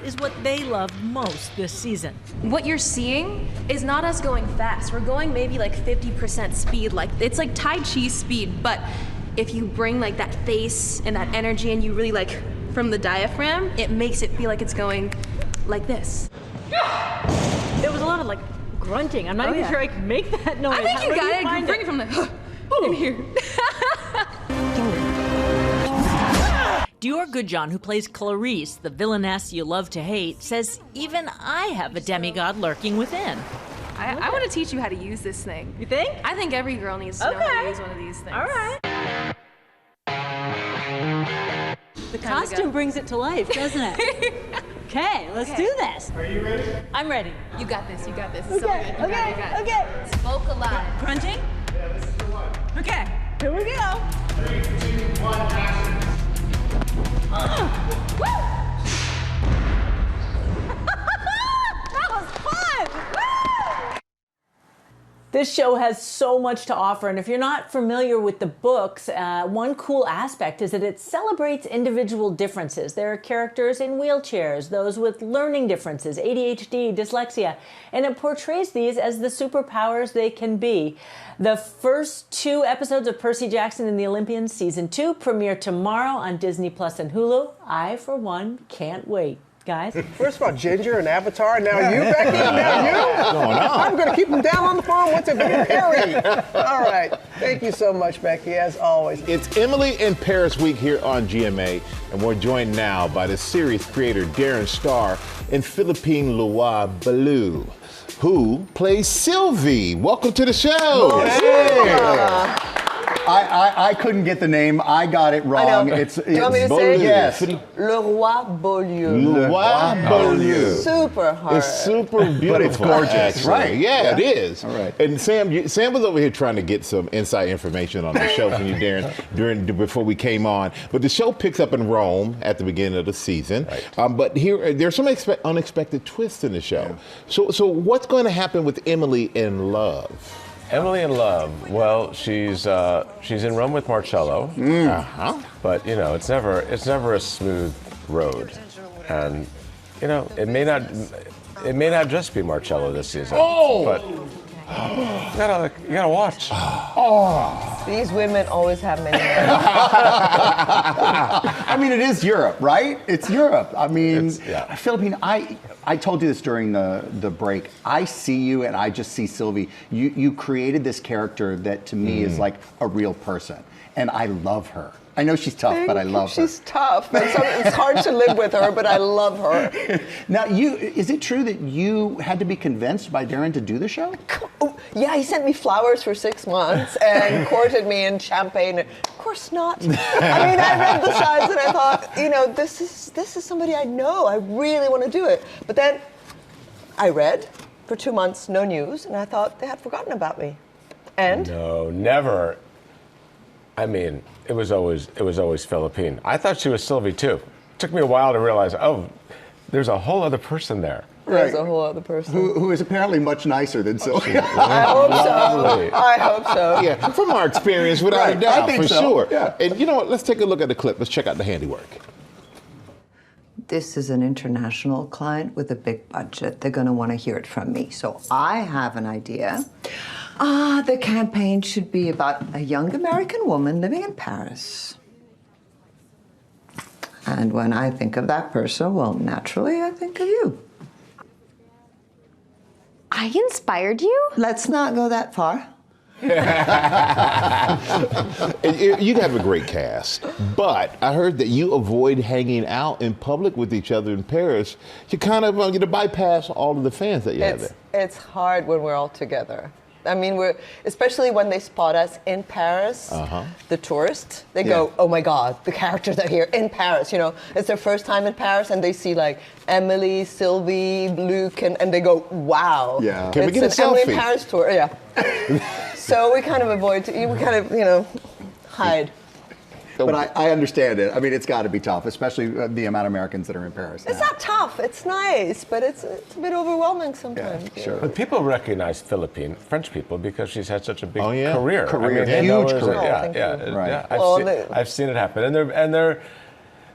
[SPEAKER 13] is what they loved most this season.
[SPEAKER 29] What you're seeing is not us going fast. We're going maybe like 50% speed. Like it's like Tai Chi speed, but if you bring like that face and that energy and you really like from the diaphragm, it makes it feel like it's going like this.
[SPEAKER 1] There was a lot of like grunting. I'm not even sure I can make that noise.
[SPEAKER 29] I think you got it. You can bring it from the in here.
[SPEAKER 13] Dior Goodjohn, who plays Clarice, the villainess you love to hate, says even I have a demigod lurking within.
[SPEAKER 29] I want to teach you how to use this thing.
[SPEAKER 1] You think?
[SPEAKER 29] I think every girl needs to know how to use one of these things.
[SPEAKER 1] All right. The costume brings it to life, doesn't it? Okay, let's do this.
[SPEAKER 29] Are you ready?
[SPEAKER 1] I'm ready.
[SPEAKER 29] You got this. You got this.
[SPEAKER 1] Okay,
[SPEAKER 29] So good. You got it, you got it.
[SPEAKER 1] okay.
[SPEAKER 29] Vocalize.
[SPEAKER 1] Grunting?
[SPEAKER 29] Yeah, this is the one.
[SPEAKER 1] Okay, here we go.
[SPEAKER 29] 3, 2, 1, action.
[SPEAKER 1] Woo! That was fun! Woo! This show has so much to offer, and if you're not familiar with the books, one cool aspect is that it celebrates individual differences. There are characters in wheelchairs, those with learning differences, ADHD, dyslexia, and it portrays these as the superpowers they can be. The first 2 episodes of Percy Jackson and the Olympians Season 2 premiere tomorrow on Disney Plus and Hulu. I, for one, can't wait. Guys?
[SPEAKER 12] First of all, Ginger and Avatar, now you, Becky, now you. I'm going to keep them down on the phone once they're being Harry. All right. Thank you so much, Becky, as always.
[SPEAKER 4] It's Emily in Paris week here on GMA, and we're joined now by the series creator Darren Star and Philippine Loa Baloo, who plays Sylvie. Welcome to the show.
[SPEAKER 5] I couldn't get the name. I got it wrong. It's
[SPEAKER 2] you want me to say it?
[SPEAKER 5] Yes.
[SPEAKER 2] Le Roi Beaulieu.
[SPEAKER 4] Le Roi Beaulieu.
[SPEAKER 2] Super hard.
[SPEAKER 4] It's super beautiful.
[SPEAKER 5] But it's gorgeous,
[SPEAKER 4] actually.
[SPEAKER 5] right?
[SPEAKER 4] Yeah, it is.
[SPEAKER 5] All right.
[SPEAKER 4] And Sam was over here trying to get some inside information on the show from you, Darren, before we came on. But the show picks up in Rome at the beginning of the season. Right. But there's some unexpected twists in the show. Yeah. So what's going to happen with Emily in Love?
[SPEAKER 6] Emily in Love. Well, she's in Rome with Marcello, but you know it's never a smooth road, and you know it may not just be Marcello this season. But you gotta watch.
[SPEAKER 2] These women always have many.
[SPEAKER 5] I mean, it is Europe, right? It's Europe. I mean, Philippine. I told you this during the break. I see you, and I just see Sylvie. You created this character that to me is like a real person, and I love her. I know she's tough, but I love her.
[SPEAKER 2] She's tough, and it's hard to live with her, but I love her.
[SPEAKER 5] Now, is it true that you had to be convinced by Darren to do the show?
[SPEAKER 2] Oh, yeah, he sent me flowers for 6 months and courted me in champagne. Of course not. I mean, I read the signs and I thought, you know, this is somebody I know. I really want to do it. But then I read for 2 months, no news, and I thought they had forgotten about me. And?
[SPEAKER 6] No, never. I mean, it was always Philippine. I thought she was Sylvie too. It took me a while to realize, oh, there's a whole other person there.
[SPEAKER 2] There's a whole other person.
[SPEAKER 5] Who is apparently much nicer than Sylvie.
[SPEAKER 2] I hope so. I hope so.
[SPEAKER 4] Yeah, from our experience, without a doubt,
[SPEAKER 5] I think
[SPEAKER 4] for
[SPEAKER 5] so.
[SPEAKER 4] sure.
[SPEAKER 5] Yeah.
[SPEAKER 4] And you know what? Let's take a look at the clip. Let's check out the handiwork.
[SPEAKER 7] This is an international client with a big budget. They're going to want to hear it from me. So I have an idea. The campaign should be about a young American woman living in Paris. And when I think of that person, well, naturally, I think of you.
[SPEAKER 8] I inspired you?
[SPEAKER 7] Let's not go that far.
[SPEAKER 4] You have a great cast, but I heard that you avoid hanging out in public with each other in Paris. You kind of bypass all of the fans that you have there.
[SPEAKER 2] It's hard when we're all together. I mean, especially when they spot us in Paris, the tourists, they go, oh my God, the characters are here in Paris, you know. It's their first time in Paris and they see like Emily, Sylvie, Luke, and they go, wow.
[SPEAKER 4] Yeah. Can we get a selfie?
[SPEAKER 2] Emily in Paris tour, yeah. So we kind of avoid, we kind of, you know, hide.
[SPEAKER 5] But I understand it. I mean, it's got to be tough, especially the amount of Americans that are in Paris.
[SPEAKER 2] It's not tough. It's nice, but it's a bit overwhelming sometimes.
[SPEAKER 6] Yeah, sure. But people recognize French people because she's had such a big career.
[SPEAKER 5] Huge career.
[SPEAKER 6] I've seen it happen, and they're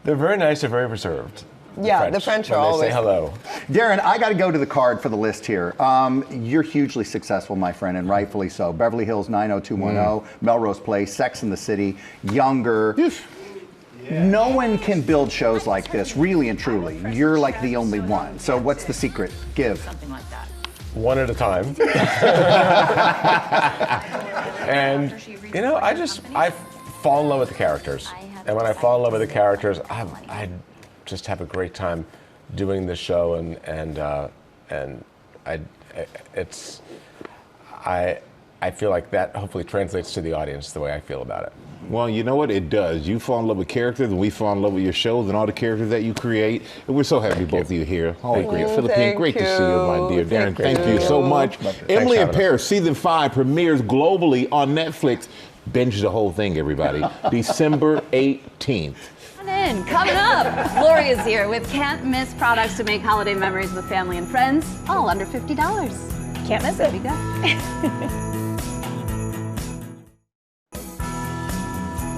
[SPEAKER 6] very nice. They're very reserved.
[SPEAKER 2] Yeah, the French are always.
[SPEAKER 6] They say hello.
[SPEAKER 5] Darren, I got to go to the card for the list here. You're hugely successful, my friend, and rightfully so. Beverly Hills 90210, Melrose Place, Sex and the City, Younger. No one can build shows like this, really and truly. You're like the only one. So what's the secret? Give.
[SPEAKER 8] Something like that.
[SPEAKER 6] One at a time. And, you know, I fall in love with the characters. And when I fall in love with the characters, I just have a great time doing this show, and I feel like that hopefully translates to the audience the way I feel about it.
[SPEAKER 4] Well, you know what? It does. You fall in love with characters, and we fall in love with your shows and all the characters that you create. And we're so happy both of you here. Oh, great. Philippine, great to see you, my dear. Darren, thank you so much. Emily in Paris, Season 5 premieres globally on Netflix. Binge the whole thing, everybody. December 18th.
[SPEAKER 10] Coming up, Lori is here with can't miss products to make holiday memories with family and friends, all under $50.
[SPEAKER 29] Can't miss it.
[SPEAKER 10] There we go.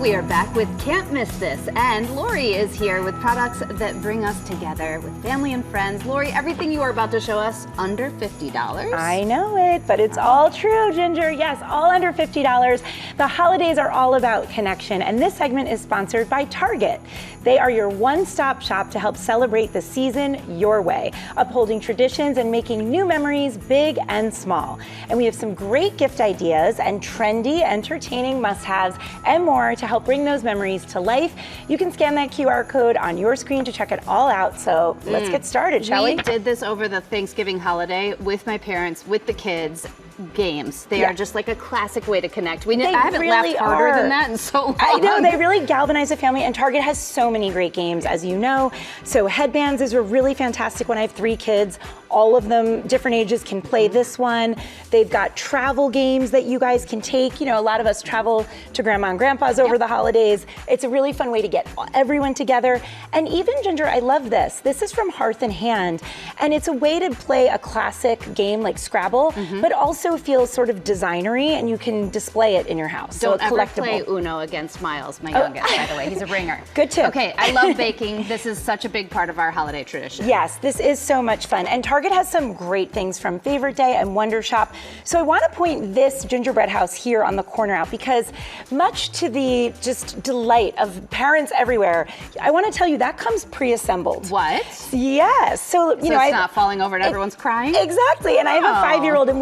[SPEAKER 10] We are back with Can't Miss This, and Lori is here with products that bring us together with family and friends. Lori, everything you are about to show us, under $50.
[SPEAKER 3] I know it, but it's all true, Ginger. Yes, all under $50. The holidays are all about connection, and this segment is sponsored by Target. They are your one-stop shop to help celebrate the season your way, upholding traditions and making new memories big and small. And we have some great gift ideas and trendy, entertaining must-haves and more to help bring those memories to life. You can scan that QR code on your screen to check it all out. So let's get started, shall we?
[SPEAKER 10] We did this over the Thanksgiving holiday with my parents, with the kids. Games. They are just like a classic way to connect. I haven't laughed harder than that in so long.
[SPEAKER 3] I know, they really galvanize the family, and Target has so many great games, as you know. So headbands is a really fantastic one. I have 3 kids. All of them, different ages, can play this one. They've got travel games that you guys can take. You know, a lot of us travel to Grandma and Grandpa's over the holidays. It's a really fun way to get everyone together. And even, Ginger, I love this. This is from Hearth and Hand, and it's a way to play a classic game like Scrabble, but also feels sort of designery, and you can display it in your house.
[SPEAKER 10] Don't
[SPEAKER 3] so
[SPEAKER 10] ever
[SPEAKER 3] collectible.
[SPEAKER 10] play Uno against Miles, my youngest, by the way. He's a ringer.
[SPEAKER 3] Good tip.
[SPEAKER 10] Okay, I love baking. This is such a big part of our holiday tradition.
[SPEAKER 3] Yes, this is so much fun. And Target has some great things from Favorite Day and Wonder Shop. So I want to point this gingerbread house here on the corner out, because much to the just delight of parents everywhere, I want to tell you that comes pre-assembled.
[SPEAKER 10] What?
[SPEAKER 3] Yes. So, you know,
[SPEAKER 10] it's not falling over and everyone's crying?
[SPEAKER 3] Exactly. And I have a 5-year-old, and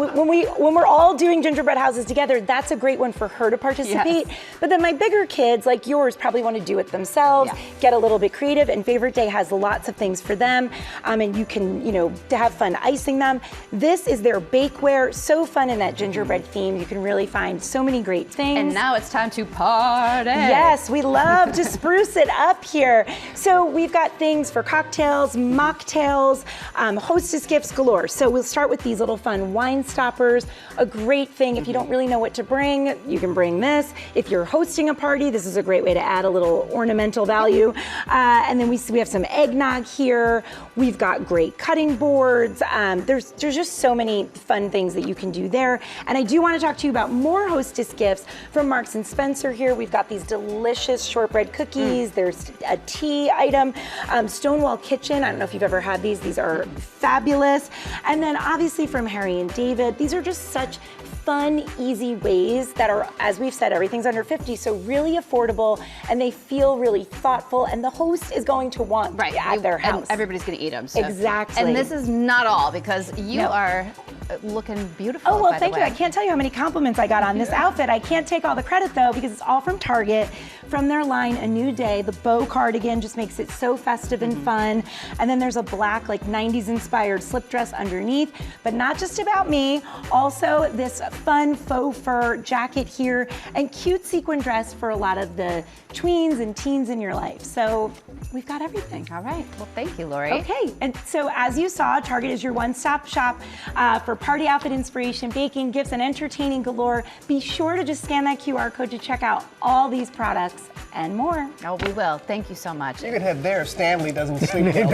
[SPEAKER 3] when we're all doing gingerbread houses together, that's a great one for her to participate.
[SPEAKER 10] Yes.
[SPEAKER 3] But then my bigger kids, like yours, probably want to do it themselves, get a little bit creative, and Favorite Day has lots of things for them. And you can, you know, to have fun icing them. This is their bakeware, so fun in that gingerbread theme. You can really find so many great things.
[SPEAKER 10] And now it's time to party.
[SPEAKER 3] Yes, we love to spruce it up here. So we've got things for cocktails, mocktails, hostess gifts galore. So we'll start with these little fun wine stoppers. A great thing if you don't really know what to bring, you can bring this. If you're hosting a party, this is a great way to add a little ornamental value. And then we have some eggnog here. We've got great cutting boards. There's just so many fun things that you can do there. And I do want to talk to you about more hostess gifts from Marks & Spencer here. We've got these delicious shortbread cookies. There's a tea item. Stonewall Kitchen, I don't know if you've ever had these. These are fabulous. And then obviously from Harry and David, these are just such fun, easy ways that are, as we've said, everything's under 50, so really affordable, and they feel really thoughtful, and the host is going to want at their house.
[SPEAKER 10] And everybody's going to eat them. So.
[SPEAKER 3] Exactly.
[SPEAKER 10] And this is not all, because you are looking beautiful.
[SPEAKER 3] Oh, well, thank you. I can't tell you how many compliments I got on this outfit. I can't take all the credit, though, because it's all from Target, from their line A New Day. The bow cardigan just makes it so festive and fun. And then there's a black, like 90s inspired slip dress underneath, but not just about me. Also, this fun faux fur jacket here, and cute sequin dress for a lot of the tweens and teens in your life. So we've got everything.
[SPEAKER 10] All right. Well, thank you, Lori.
[SPEAKER 3] Okay. And so as you saw, Target is your one-stop shop for party outfit inspiration, baking, gifts, and entertaining galore. Be sure to just scan that QR code to check out all these products and more.
[SPEAKER 10] Oh, we will. Thank you so much.
[SPEAKER 12] You can head there. Stanley doesn't sleep well.